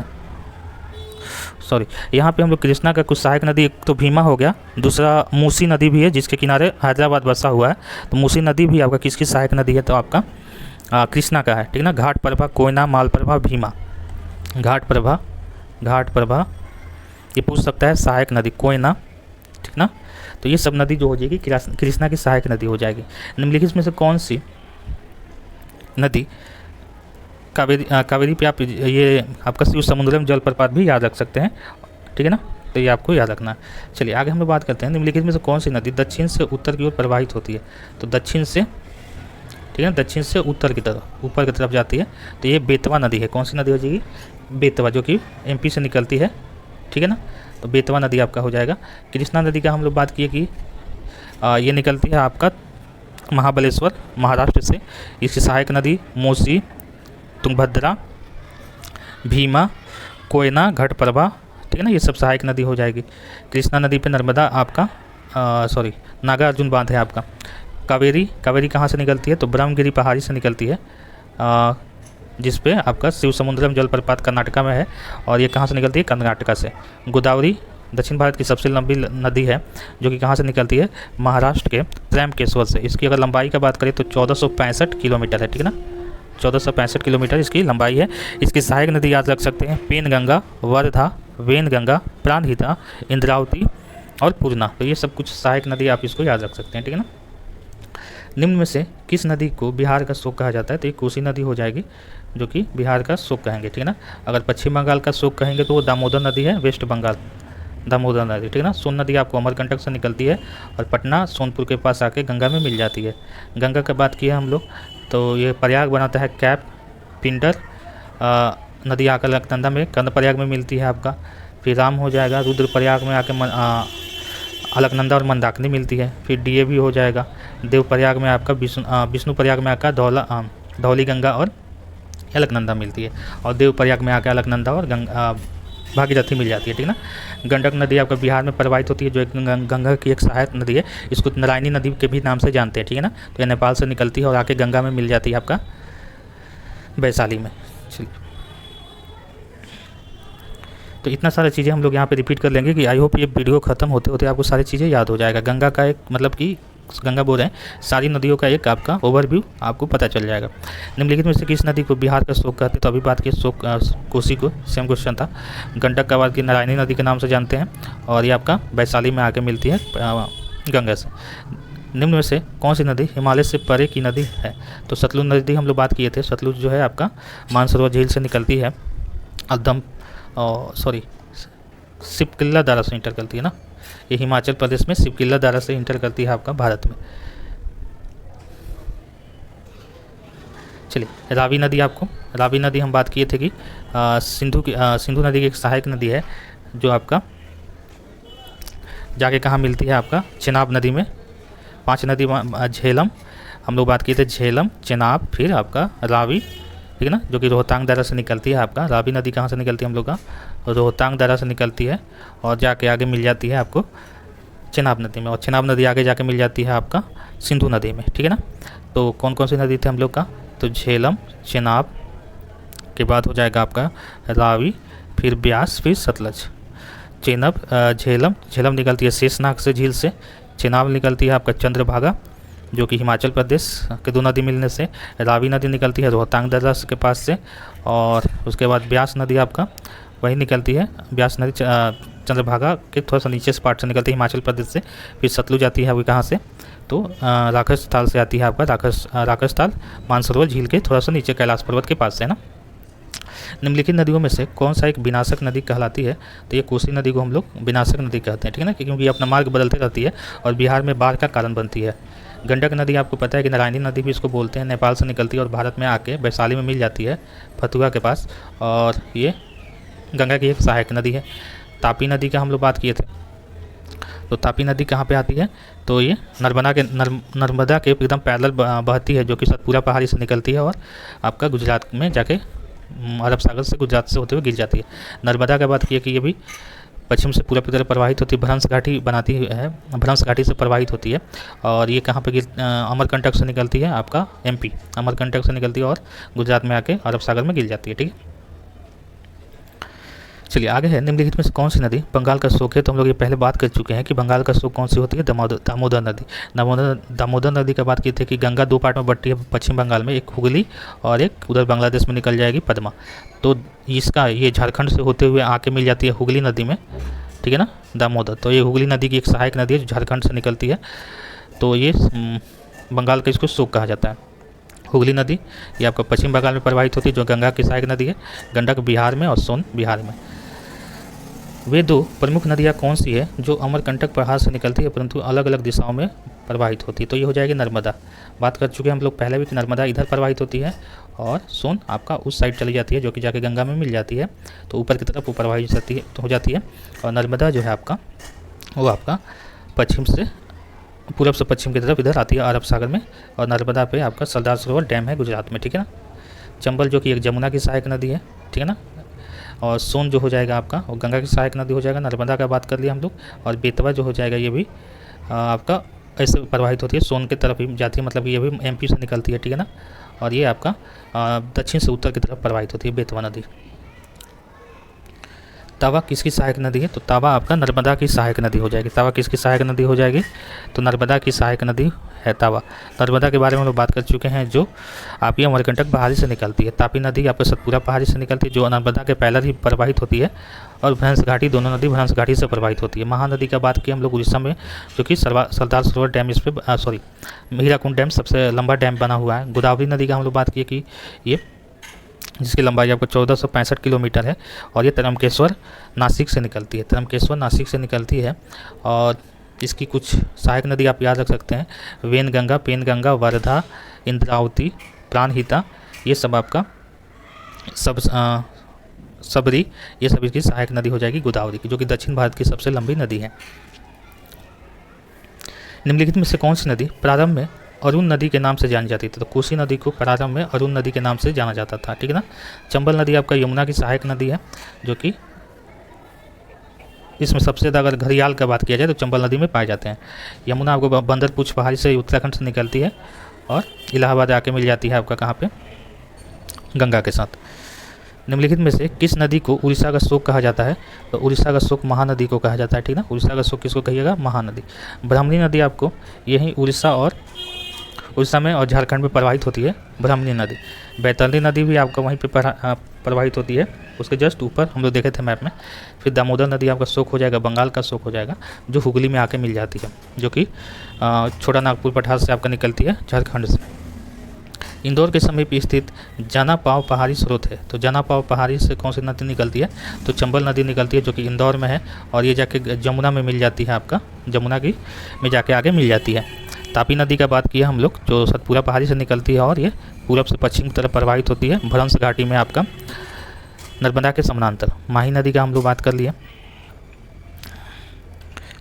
सॉरी, यहाँ पे हम लोग कृष्णा का कुछ सहायक नदी, एक तो भीमा हो गया, दूसरा मूसी नदी भी है जिसके किनारे हैदराबाद बसा हुआ है। तो मूसी नदी भी आपका किसकी सहायक नदी है? तो आपका कृष्णा का है, ठीक है ना। घाट प्रभा, कोयना, मालप्रभा, भीमा। घाट प्रभा ये पूछ सकता है सहायक नदी कोयना, ठीक ना। तो ये सब नदी जो हो जाएगी कृष्णा की सहायक नदी हो जाएगी। निम्नलिखित में से कौन सी नदी कावेरी पे आप ये आपका शिव समुद्रम जलप्रपात भी याद रख सकते हैं, ठीक है ना। तो ये आपको याद रखना है। चलिए आगे हम लोग बात करते हैं। निम्नलिखित में से कौन सी नदी दक्षिण से उत्तर की ओर प्रवाहित होती है? तो दक्षिण से, ठीक है, दक्षिण से उत्तर की तरफ, ऊपर की तरफ जाती है। तो ये बेतवा नदी है। कौन सी नदी हो जाएगी? बेतवा, जो कि MP से निकलती है, ठीक है ना। तो बेतवा नदी आपका हो जाएगा। कृष्णा नदी का हम लोग बात किए कि ये निकलती है आपका महाबलेश्वर, महाराष्ट्र से। इसकी सहायक नदी मूसी, तुंगभद्रा, भीमा, कोयना, घटप्रभा, ठीक है ना, ये सब सहायक नदी हो जाएगी। कृष्णा नदी पे नर्मदा आपका नागार्जुन बांध है आपका। कावेरी कहाँ से निकलती है? तो ब्रह्मगिरी पहाड़ी से निकलती है, जिस पे आपका शिव समुद्रम जलप्रपात कर्नाटका में है। और ये कहाँ से निकलती है? कर्नाटका से। गोदावरी दक्षिण भारत की सबसे लंबी नदी है, जो कि कहाँ से निकलती है? महाराष्ट्र के त्र्यंबकेश्वर से। इसकी अगर लंबाई का बात करें तो 1465 किलोमीटर है, ठीक है ना। 1465 किलोमीटर इसकी लंबाई है। इसकी सहायक नदी याद रख सकते हैं पेनगंगा, वर्धा, वेनगंगा, प्राणहिता, इंद्रावती और पूर्णा। तो ये सब कुछ सहायक नदी आप इसको याद रख सकते हैं, ठीक है ना। निम्न में से किस नदी को बिहार का शोक कहा जाता है? तो ये कोसी नदी हो जाएगी, जो कि बिहार का शोक कहेंगे, ठीक है ना। अगर पश्चिम बंगाल का शोक कहेंगे तो वो दामोदर नदी है, वेस्ट बंगाल दामोदर नदी, ठीक है ना। सोन नदी आपको अमरकंटक से निकलती है और पटना सोनपुर के पास आके गंगा में मिल जाती है। गंगा की बात की है हम लोग, तो ये प्रयाग बनाता है कैप, पिंडर नदी आकर अलकनंदा में, कर्णप्रयाग में मिलती है आपका। फिर राम हो जाएगा, रुद्रप्रयाग में आके अलकनंदा और मंदाकिनी मिलती है। फिर DAV हो जाएगा, देवप्रयाग में आपका विष्णुप्रयाग में आकर धौली गंगा और अलकनंदा मिलती है। और देवप्रयाग में आकर अलकनंदा और भागीरथी मिल जाती है, ठीक है ना। गंडक नदी आपका बिहार में प्रवाहित होती है, जो एक गंगा की एक सहायक नदी है। इसको नारायणी नदी के भी नाम से जानते हैं, ठीक है ना। तो ये नेपाल से निकलती है और आके गंगा में मिल जाती है आपका वैशाली में। चलिए, तो इतना सारी चीज़ें हम लोग यहाँ पे रिपीट कर लेंगे कि आई होप ये वीडियो ख़त्म होते होते आपको सारी चीज़ें याद हो जाएगा। गंगा का एक मतलब कि गंगा बोल रहे हैं, सारी नदियों का एक आपका ओवरव्यू आपको पता चल जाएगा। निम्नलिखित में से किस नदी को बिहार का शोक कहते हैं? तो अभी बात की शोक कोसी को, सेम क्वेश्चन था। गंडक का बात की नारायणी नदी के नाम से जानते हैं और ये आपका वैशाली में आके मिलती है गंगा से। निम्न में से कौन सी नदी हिमालय से परे की नदी है? तो सतलुज नदी हम लोग बात किए थे। सतलुज जो है आपका मानसरोवर झील से निकलती है, सिपकिल्ला दारा से इंटर करती है ना। ये हिमाचल प्रदेश में सिपकिल्ला दारा से इंटर करती है आपका भारत में। चलिए, रावी नदी हम बात किए थे कि सिंधु नदी की एक सहायक नदी है, जो आपका जाके कहाँ मिलती है? आपका चेनाब नदी में। 5 नदी झेलम हम लोग बात किए थे, झेलम, चेनाब, फिर आपका रावी, ठीक है ना, जो कि रोहतांग दर्रा से निकलती है। आपका रावी नदी कहाँ से निकलती है हम लोग का, रोहतांग दर्रा से निकलती है और जाके आगे मिल जाती है आपको चेनाब नदी में, और चेनाब नदी आगे जाके मिल जाती है आपका सिंधु नदी में, ठीक है ना। तो कौन कौन सी नदी थे हम लोग का, तो झेलम, चेनाब के बाद हो जाएगा आपका रावी, फिर ब्यास, फिर सतलज। झेलम निकलती है शेषनाग से झील से, चेनाब निकलती है आपका चंद्रभागा जो कि हिमाचल प्रदेश के दो नदी मिलने से, रावी नदी निकलती है रोहतांग दर्रा के पास से, और उसके बाद ब्यास नदी आपका वही निकलती है, ब्यास नदी चंद्रभागा के थोड़ा सा नीचे से पार्ट से निकलती है हिमाचल प्रदेश से। फिर सतलुज आती है अभी कहाँ से, तो राक्षस ताल से आती है आपका, राक्षस ताल मानसरोवर झील के थोड़ा सा नीचे कैलाश पर्वत के पास से, है ना। निम्नलिखित नदियों में से कौन सा एक विनाशक नदी कहलाती है, तो ये कोसी नदी को हम लोग विनाशक नदी कहते हैं, ठीक है ना, क्योंकि ये अपना मार्ग बदलते रहती है और बिहार में बाढ़ का कारण बनती है। गंडक नदी आपको पता है कि नारायणी नदी भी इसको बोलते हैं, नेपाल से निकलती है और भारत में आके वैशाली में मिल जाती है फतुहा के पास, और ये गंगा की एक सहायक नदी है। तापी नदी का हम लोग बात किए थे, तो तापी नदी कहाँ पे आती है, तो ये नर्मदा के एकदम पैरेलल बहती है, जो कि सतपुरा पहाड़ी से निकलती है और आपका गुजरात में जाके अरब सागर से गुजरात से होते हुए गिर जाती है। नर्मदा का बात किया कि ये भी पश्चिम से पूरब की तरफ प्रवाहित होती है, भ्रंश घाटी बनाती है, भ्रंश घाटी से प्रवाहित होती है, और ये कहाँ पे अमरकंटक से निकलती है आपका MP, अमरकंटक से निकलती है और गुजरात में आके अरब सागर में गिर जाती है, ठीक है। चलिए आगे है, निम्नलिखित में से कौन सी नदी बंगाल का शोक है, तो हम लोग ये पहले बात कर चुके हैं कि बंगाल का शोक कौन सी होती है, दामोदर नदी। दामोदर नदी का बात की थी कि गंगा दो पार्ट में बटती है पश्चिम बंगाल में, एक हुगली और एक उधर बांग्लादेश में निकल जाएगी पद्मा। तो इसका ये झारखंड से होते हुए आके मिल जाती है हुगली नदी में, ठीक है ना, दामोदर। तो ये हुगली नदी की एक सहायक नदी है जो झारखंड से निकलती है, तो ये बंगाल का इसको शोक कहा जाता है। हुगली नदी ये आपका पश्चिम बंगाल में प्रवाहित होती है, जो गंगा की सहायक नदी है, गंडक बिहार में और सोन बिहार में। वे दो प्रमुख नदियाँ कौन सी है जो अमरकंटक पहाड़ से निकलती है परंतु अलग अलग दिशाओं में प्रवाहित होती है, तो ये हो जाएगी नर्मदा। बात कर चुके हैं हम लोग पहले भी कि नर्मदा इधर प्रवाहित होती है और सोन आपका उस साइड चली जाती है, जो कि जाके गंगा में मिल जाती है, तो ऊपर की तरफ वो प्रवाहित हो जाती है। और नर्मदा जो है आपका वो आपका पश्चिम से पूरब से पश्चिम की तरफ इधर आती है अरब सागर में, और नर्मदा पे आपका सरदार सरोवर डैम है गुजरात में, ठीक है ना। चंबल जो कि एक जमुना की सहायक नदी है, ठीक है ना, और सोन जो हो जाएगा आपका और गंगा की सहायक नदी हो जाएगा। नर्मदा का बात कर लिया हम लोग, और बेतवा जो हो जाएगा ये भी आपका ऐसे प्रवाहित होती है, सोन की तरफ ही जाती है, मतलब ये भी MP से निकलती है, ठीक है ना, और ये आपका दक्षिण से उत्तर की तरफ प्रवाहित होती है बेतवा नदी। तावा किसकी सहायक नदी है, तो तावा आपका नर्मदा की सहायक नदी हो जाएगी। तावा किसकी सहायक नदी हो जाएगी, तो नर्मदा की सहायक नदी है तावा। नर्मदा के बारे में हम लोग बात कर चुके हैं, जो आपकी अमरकंटक पहाड़ी से निकलती है। तापी नदी आपका सतपुरा पहाड़ी से निकलती है, जो नर्मदा के पैरेलल ही प्रवाहित होती है, और भ्रंश घाटी, दोनों नदी भ्रंश घाटी से प्रवाहित होती है। महानदी का बात की हम लोग उड़ीसा में, जो कि सरदार सरोवर डैम इस पर हीराकुंड डैम सबसे लंबा डैम बना हुआ है। गोदावरी नदी का हम लोग बात किए कि ये जिसकी लंबाई आपको 1465 किलोमीटर है, और ये तरमकेश्वर नासिक से निकलती है, तरमकेश्वर नासिक से निकलती है। और इसकी कुछ सहायक नदी आप याद रख सकते हैं, वेनगंगा, पेनगंगा, वर्धा, इंद्रावती, प्राणहिता, ये सब आपका सबरी, ये सब इसकी सहायक नदी हो जाएगी गोदावरी की, जो कि दक्षिण भारत की सबसे लंबी नदी है। निम्नलिखित में से कौन सी नदी प्रारंभ में अरुण नदी के नाम से जानी जाती थी, तो कोसी नदी को प्रारंभ में अरुण नदी के नाम से जाना जाता था, ठीक है ना। चंबल नदी आपका यमुना की सहायक नदी है, जो कि इसमें सबसे ज़्यादा अगर घड़ियाल का बात किया जाए तो चंबल नदी में पाए जाते हैं। यमुना आपको बंदरपुर पहाड़ी से उत्तराखंड से निकलती है और इलाहाबाद आके मिल जाती है आपका कहाँ पे, गंगा के साथ। निम्नलिखित में से किस नदी को उड़ीसा का शोक कहा जाता है, तो उड़ीसा का शोक महानदी को कहा जाता है, ठीक ना। उड़ीसा का शोक किसको कहिएगा, महानदी। ब्राह्मणी नदी आपको यही उड़ीसा में और झारखंड में प्रवाहित होती है, ब्राह्मणी नदी। बैतरणी नदी भी आपका वहीं पे प्रवाहित होती है, उसके जस्ट ऊपर हम लोग देखे थे मैप में। फिर दामोदर नदी आपका शोक हो जाएगा, बंगाल का शोक हो जाएगा, जो हुगली में आके मिल जाती है, जो कि छोटा नागपुर पठार से आपका निकलती है झारखंड से। इंदौर के समीप स्थित जनापाव पहाड़ी स्रोत है, तो जनापाव पहाड़ी से कौन सी नदी निकलती है, तो चंबल नदी निकलती है, जो कि इंदौर में है, और ये जाके जमुना में मिल जाती है, आपका जमुना की में जाके आगे मिल जाती है। तापी नदी का बात किया हम लोग, जो सतपुरा पहाड़ी से निकलती है और ये पूरब से पश्चिम की तरफ प्रवाहित होती है, भ्रंश घाटी में आपका नर्मदा के समानांतर। माही नदी का हम लोग बात कर लिए,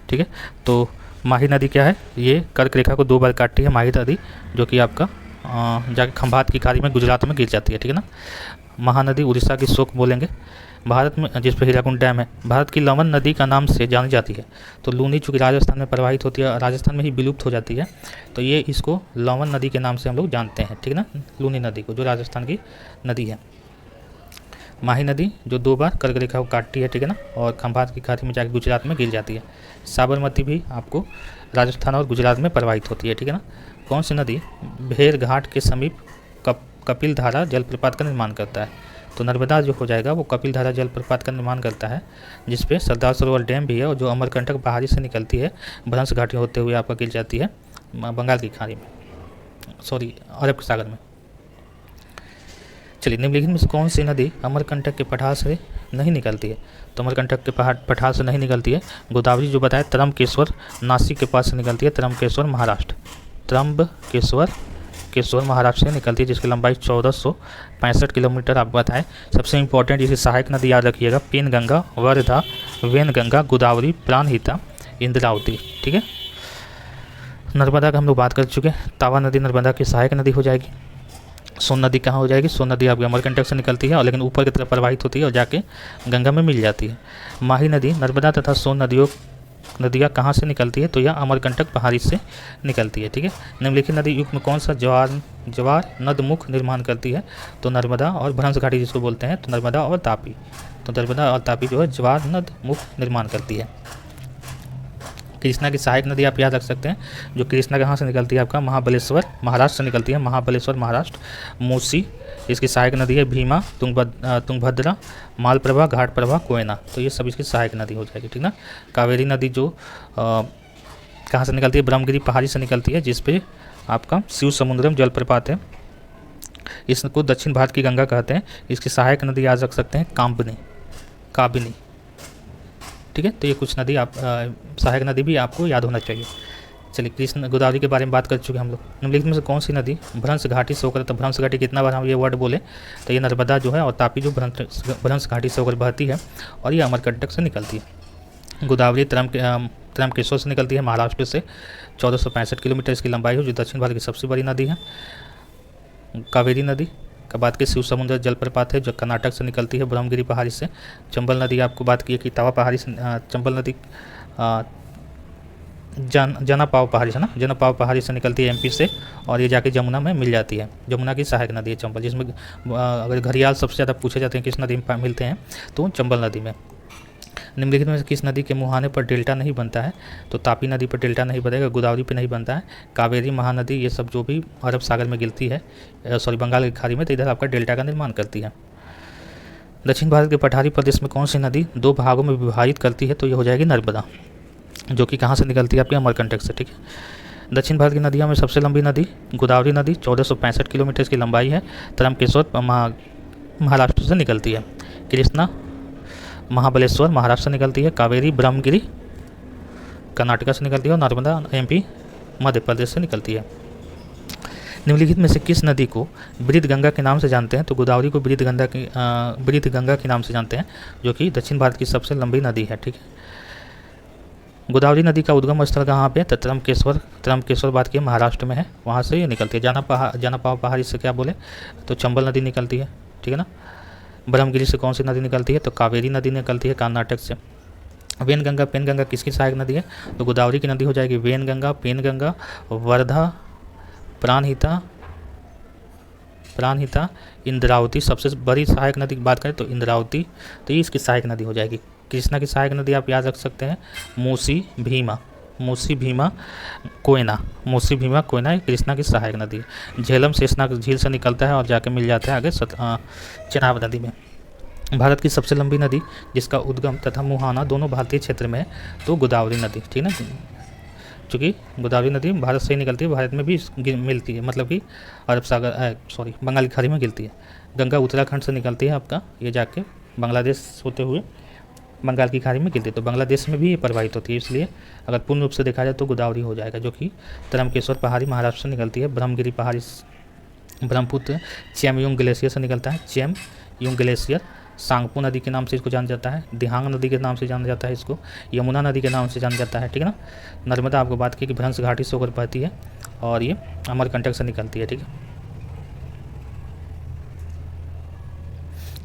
ठीक है। तो माही नदी क्या है, ये कर्क रेखा को 2 बार काटती है माही नदी, जो कि आपका जाके खंभात की खाड़ी में गुजरात में गिर जाती है, ठीक है ना। महानदी उड़ीसा की शोक बोलेंगे। भारत में, जिस पर हीराकुंड डैम है, भारत की लवन नदी का नाम से जानी जाती है। तो लूनी चूँकि राजस्थान में प्रवाहित होती है, राजस्थान में ही विलुप्त हो जाती है, तो ये इसको लवन नदी के नाम से हम लोग जानते हैं, ठीक है ना, लूनी नदी को, जो राजस्थान की नदी है। माही नदी जो 2 बार कर्क रेखा को काटती है, ठीक है ना, और खंभात की खाड़ी में जाकर गुजरात में गिर जाती है। साबरमती भी आपको राजस्थान और गुजरात में प्रवाहित होती है, ठीक है ना। कौन सी नदी भेड़ घाट के समीप कपिल धारा जलप्रपात का निर्माण करता है? तो नर्मदा जो हो जाएगा वो कपिल धारा जलप्रपात का निर्माण करता है, जिसपे सरदार सरोवर डैम भी है, और जो अमरकंटक पहाड़ी से निकलती है, भ्रंश घाटी होते हुए आपका गिर जाती है बंगाल की खाड़ी में, सॉरी अरब सागर में। चलिए, निम्नलिखित में से कौन सी नदी अमरकंटक के पठार से नहीं निकलती है? तो अमरकंटक के पठार से नहीं निकलती है गोदावरी, जो बताया त्रम्बकेश्वर नासिक के पास से निकलती है, त्रम्बकेश्वर महाराष्ट्र, त्रम्बकेश्वर महाराष्ट्र से निकलती है, जिसकी लंबाई 1465 किलोमीटर आपको बताएं। सबसे इंपॉर्टेंट इसे सहायक नदी याद रखिएगा, पेनगंगा, वर्धा, वेनगंगा, गोदावरी, प्राणहिता, इंद्रावती, ठीक है। नर्मदा का हम लोग बात कर चुके हैं। तावा नदी नर्मदा की सहायक नदी हो जाएगी। सोन नदी कहाँ हो जाएगी? सोन नदी आपकी अमरकंटक से निकलती है, और लेकिन ऊपर की तरफ प्रवाहित होती है और जाके गंगा में मिल जाती है। माही नदी नर्मदा तथा सोन नदियाँ कहाँ से निकलती है? तो यह अमरकंटक पहाड़ी से निकलती है, ठीक है। निम्नलिखित नदी युग में कौन सा ज्वार नदमुख निर्माण करती है? तो नर्मदा और भ्रंश घाटी जिसको बोलते हैं, तो नर्मदा और तापी। तो नर्मदा और तापी जो है ज्वार नदमुख निर्माण करती है। कृष्णा की सहायक नदी आप याद रख सकते हैं, जो कृष्णा कहाँ से निकलती है? आपका महाबलेश्वर महाराष्ट्र से निकलती है, महाबलेश्वर महाराष्ट्र। मूसी इसकी सहायक नदी है, भीमा, तुंगभद्रा, मालप्रभा, घाटप्रभा, कोयना, तो ये सब इसकी सहायक नदी हो जाएगी, ठीक ना। कावेरी नदी जो कहाँ से निकलती है? ब्रह्मगिरी पहाड़ी से निकलती है, जिसपे आपका शिव समुद्रम जलप्रपात है। इसको दक्षिण भारत की गंगा कहते हैं। इसकी सहायक नदी याद रख सकते हैं, काबिनी, ठीक है। तो ये कुछ नदी आप सहायक नदी भी आपको याद होना चाहिए। चलिए, कृष्ण गोदावरी के बारे में बात कर चुके हम लोग। निम्नलिखित में से कौन सी नदी भ्रंश घाटी से होकर, तो भ्रंश घाटी कितना बार हम ये वर्ड बोले, तो ये नर्मदा जो है और तापी जो भ्रंश घाटी से होकर बहती है, और ये अमरकंटक से निकलती है। गोदावरी त्रम्बकेश्वर से निकलती है, महाराष्ट्र से, 1465 किलोमीटर इसकी लंबाई है, जो दक्षिण भारत की सबसे बड़ी नदी है। कावेरी नदी का बात की, शिव समुद्र जलप्रपात है, जो कर्नाटक से निकलती है, ब्रह्मगिरी पहाड़ी से। चंबल नदी आपको बात की है कि तावा पहाड़ी से, चंबल नदी जनापाव पहाड़ी से ना, जनापाव पहाड़ी से निकलती है एमपी से, और ये जाके जमुना में मिल जाती है। जमुना की सहायक नदी है चंबल, जिसमें अगर घड़ियाल सबसे ज़्यादा पूछे जाते हैं किस नदी में मिलते हैं, तो चंबल नदी में। निम्नलिखित में से किस नदी के मुहाने पर डेल्टा नहीं बनता है? तो तापी नदी पर डेल्टा नहीं बनेगा, गोदावरी पे नहीं बनता है। कावेरी, महानदी, ये सब जो भी अरब सागर में गिरती है, सॉरी बंगाल की खाड़ी में, तो इधर आपका डेल्टा का निर्माण करती है। दक्षिण भारत के पठारी प्रदेश में कौन सी नदी 2 भागों में विभाजित करती है? तो ये हो जाएगी नर्मदा, जो कि कहाँ से निकलती है? आपके अमरकंटक से, ठीक है। दक्षिण भारत की नदियों में सबसे लंबी नदी गोदावरी नदी, 1465 किलोमीटर इसकी लंबाई है, त्रम्बकेश्वर महाराष्ट्र से निकलती है। कृष्णा महाबलेश्वर महाराष्ट्र से निकलती है। कावेरी ब्रह्मगिरी कर्नाटक से निकलती है, और नर्मदा एमपी मध्य प्रदेश से निकलती है। निम्नलिखित में से किस नदी को बृहद गंगा के नाम से जानते हैं? तो गोदावरी को बृहद गंगा के नाम से जानते हैं, जो कि दक्षिण भारत की सबसे लंबी नदी है, ठीक है। गोदावरी नदी का उद्गम स्थल कहाँ पे? तो त्रम्बकेश्वर बात की महाराष्ट्र में है, वहाँ से ये निकलती है। जनापाव पहाड़ी से क्या बोले, तो चंबल नदी निकलती है, ठीक है ना। ब्रह्मगिरी से कौन सी नदी निकलती है? तो कावेरी नदी निकलती है कर्नाटक से। पेनगंगा किसकी सहायक नदी है? तो गोदावरी की नदी हो जाएगी वेनगंगा, पेनगंगा, वर्धा, प्राणहिता, इंद्रावती। सबसे बड़ी सहायक नदी की बात करें तो इंद्रावती, तो ये इसकी सहायक नदी हो जाएगी। कृष्णा की सहायक नदी आप याद रख सकते हैं, मूसी भीमा, कोयना कृष्णा की सहायक नदी है। झेलम शेषनाग झील से निकलता है और जाके मिल जाता है आगे चेनाब नदी में। भारत की सबसे लंबी नदी जिसका उद्गम तथा मुहाना दोनों भारतीय क्षेत्र में है, तो गोदावरी नदी, ठीक है ना। चूँकि गोदावरी नदी भारत से ही निकलती है, भारत में भी मिलती है, मतलब कि अरब सागर बंगाल की खाड़ी में गिरती है। गंगा उत्तराखंड से निकलती है आपका, ये जाके बांग्लादेश होते हुए बंगाल की खाड़ी में गिरती है, तो बांग्लादेश में भी ये प्रवाहित होती है। इसलिए अगर पूर्ण रूप से देखा जाए तो गोदावरी हो जाएगा, जो कि त्रम्बकेश्वर पहाड़ी महाराष्ट्र से निकलती है। ब्रह्मगिरी पहाड़ी ब्रह्मपुत्र चेमयुंग ग्लेशियर से निकलता है, चेमयुंग ग्लेशियर। सांगपो नदी के नाम से इसको जाना जाता है, दिहांग नदी के नाम से जाना जाता है इसको, यमुना नदी के नाम से जाना जाता है, ठीक है ना। नर्मदा आपको बात की कि भ्रंश घाटी से होकर बहती है और ये अमरकंटक से निकलती है, ठीक है।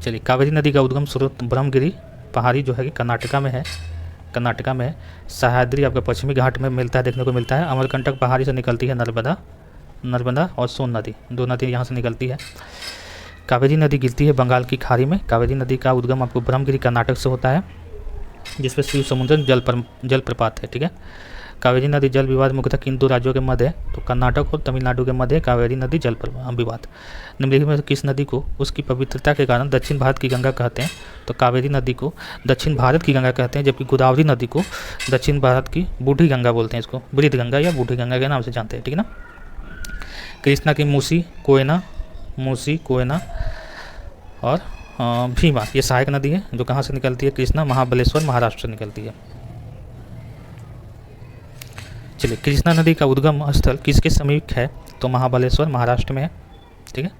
चलिए, कावेरी नदी का उद्गम स्रोत ब्रह्मगिरी पहाड़ी जो है कि कर्नाटका में है, कर्नाटका में है। सह्याद्री आपका पश्चिमी घाट में मिलता है, देखने को मिलता है। अमरकंटक पहाड़ी से निकलती है नर्मदा और सोन नदी, दो नदी यहाँ से निकलती है। कावेरी नदी गिरती है बंगाल की खाड़ी में। कावेरी नदी का उद्गम आपको ब्रह्मगिरी कर्नाटक से होता है, जिसपे शिव समुद्र जलप्रपात है, ठीक है। कावेरी नदी जल विवाद मुख्यतः किन दो राज्यों के मध्य है, तो कर्नाटक और तमिलनाडु के मध्य कावेरी नदी जल विवाद। निम्नलिखित में किस नदी को उसकी पवित्रता के कारण दक्षिण भारत की गंगा कहते हैं, तो कावेरी नदी को दक्षिण भारत की गंगा कहते हैं, जबकि गोदावरी नदी को दक्षिण भारत की बूढ़ी गंगा बोलते हैं, इसको वृद्ध गंगा या बूढ़ी गंगा के नाम से जानते हैं, ठीक है ना। कृष्णा की मूसी कोयना और भीमा, ये सहायक नदी है जो कहाँ से निकलती है, कृष्णा महाबलेश्वर महाराष्ट्र से निकलती है। चलिए, कृष्णा नदी का उद्गम स्थल किसके समीप है, तो महाबलेश्वर महाराष्ट्र में है, ठीक है।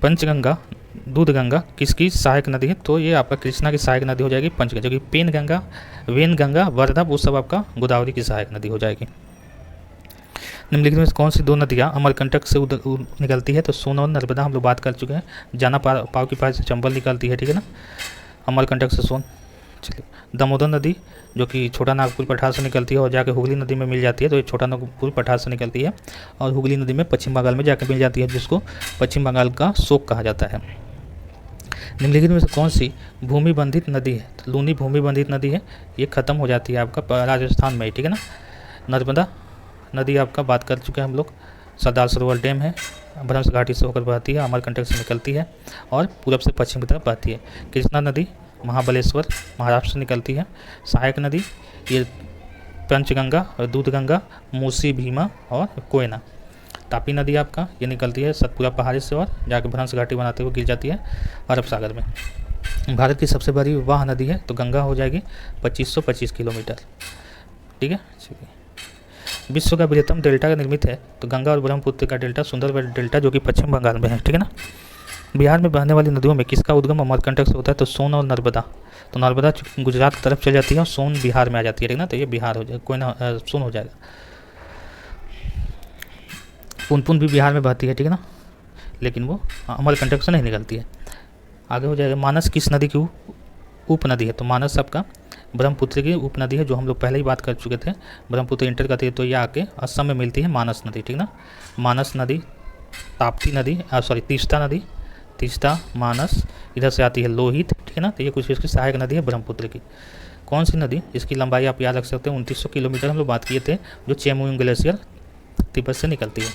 पंचगंगा दूधगंगा किसकी सहायक नदी है, तो ये आपका कृष्णा की सहायक नदी हो जाएगी पंचगंगा, जो कि पेनगंगा वेनगंगा वर्धा वो सब आपका गोदावरी की सहायक नदी हो जाएगी। निम्नलिखित में कौन सी दो नदियाँ अमरकंटक से निकलती है, तो सोन और नर्मदा हम लोग बात कर चुके हैं। जाना पाव की पास से चंबल निकलती है, ठीक है ना, अमरकंटक से सोन। चलिए, दामोदर नदी जो कि छोटा नागपुर पठार से निकलती है और जाके हुगली नदी में मिल जाती है, तो ये छोटा नागपुर पठार से निकलती है और हुगली नदी में पश्चिम बंगाल में जाकर मिल जाती है, जिसको पश्चिम बंगाल का शोक कहा जाता है। निम्नलिखित में से कौन सी भूमि बंधित नदी है, तो लूनी भूमि बंधित नदी है, ये खत्म हो जाती है आपका राजस्थान में, ठीक है ना। नर्मदा नदी आपका बात कर चुके हैं हम लोग, सरदार सरोवर डैम है, भ्रंश घाटी से होकर बहती है, अमरकंटक से निकलती है और पूरब से पश्चिम की तरफ बहती है। कृष्णा नदी महाबलेश्वर महाराष्ट्र से निकलती है। सहायक नदी ये पंचगंगा और दूधगंगा, मूसी भीमा और कोयना। तापी नदी आपका ये निकलती है सतपुरा पहाड़ी से और जाकर भ्रंश घाटी बनाते हुए गिर जाती है अरब सागर में। भारत की सबसे बड़ी वाह नदी है, तो गंगा हो जाएगी 2525 किलोमीटर, ठीक है। विश्व का बृहत्तम डेल्टा का निर्मित है, तो गंगा और ब्रह्मपुत्र का डेल्टा सुंदरबन डेल्टा जो कि पश्चिम बंगाल में है, ठीक है ना। बिहार में बहने वाली नदियों में किसका उद्गम अमरकंटक से होता है, तो सोन और नर्मदा। तो नर्मदा गुजरात की तरफ चल जाती है और सोन बिहार में आ जाती है, ठीक है ना, तो ये बिहार हो जाएगा, कोई ना सोन हो जाएगा। पुनपुन भी बिहार में बहती है, ठीक है ना, लेकिन वो अमरकंटक से नहीं निकलती है। आगे हो जाएगा, मानस किस नदी की उपनदी है, तो मानस आपका ब्रह्मपुत्र की उपनदी है, जो हम लोग पहले ही बात कर चुके थे। ब्रह्मपुत्र इंटर करती है तो ये आके असम में मिलती है मानस नदी, ठीक ना। मानस नदी, ताप्ती नदी, तीस्ता मानस, इधर से आती है लोहित, ठीक है ना, तो ये कुछ इसकी सहायक नदी है ब्रह्मपुत्र की। कौन सी नदी, इसकी लंबाई आप याद रख सकते हैं 2900 किलोमीटर, हम लोग बात किए थे, जो चेमुयुंग ग्लेशियर तिब्बत से निकलती है।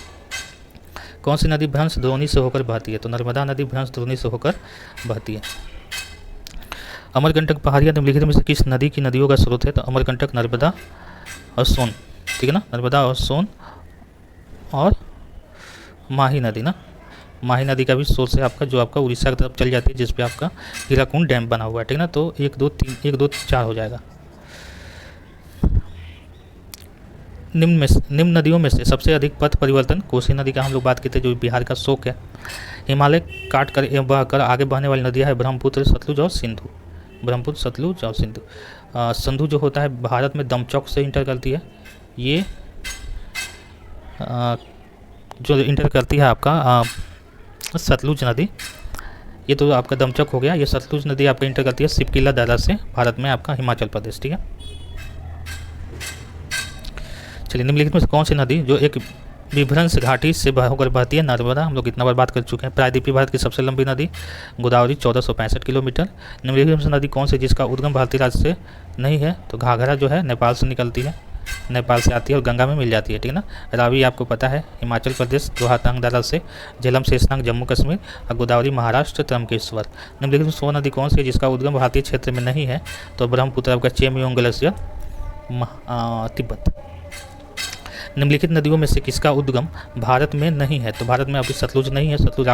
कौन सी नदी भ्रंश द्रोणी से होकर बहती है, तो नर्मदा नदी भ्रंश द्रोणी से होकर बहती है। अमरकंटक पहाड़ियाँ निम्नलिखित में से किस नदी की नदियों का स्रोत है, तो अमरकंटक, नर्मदा और सोन, ठीक है ना, नर्मदा और सोन और माही नदी ना। माही नदी का भी सोर्स है आपका, जो आपका उड़ीसा की तरफ चल जाती है, जिसपे आपका हीराकुंड डैम बना हुआ है, ठीक है ना। तो 1 2 3 4 हो जाएगा। निम्न नदियों में से सबसे अधिक पथ परिवर्तन कोसी नदी का हम लोग बात करते हैं, जो बिहार का शोक है। हिमालय काट कर बहकर आगे बहने वाली नदियाँ है ब्रह्मपुत्र, सतलुज और सिंधु। ब्रह्मपुत्र, सतलुज और सिंधु। सिंधु जो होता है भारत में दमचौक से इंटर करती है, ये जो इंटर करती है आपका सतलुज नदी, ये तो आपका दमचौक हो गया। ये सतलुज नदी आपका इंटर करती है सिपकिला दर्रा से, भारत में आपका हिमाचल प्रदेश, ठीक है। चलिए, निम्नलिखित में से कौन सी नदी जो एक विभ्रंश घाटी से होकर बहती है, नर्मदा, हम लोग इतना बार बात कर चुके हैं। प्रायद्वीपीय भारत की सबसे लंबी नदी गोदावरी 1465 किलोमीटर। निम्नलिखित में से नदी कौन सी जिसका उद्गम भारतीय राज्य से नहीं है, तो घाघरा जो है नेपाल से निकलती है, नेपाल से आती है और गंगा में मिल जाती है, ठीक है ना। रावी आपको पता है हिमाचल प्रदेश, रोहतांग दर्रा से, झेलम शेषनाग जम्मू कश्मीर और गोदावरी महाराष्ट्र, त्र्यंबकेश्वर। निम्नलिखित में सो नदी कौन सी है जिसका उद्गम भारतीय क्षेत्र में नहीं है, तो ब्रह्मपुत्र आपका चेमयोंग ग्लेशियर तिब्बत। निम्नलिखित नदियों में से किसका उद्गम भारत में नहीं है, तो भारत में अभी सतलुज नहीं है, सतलुज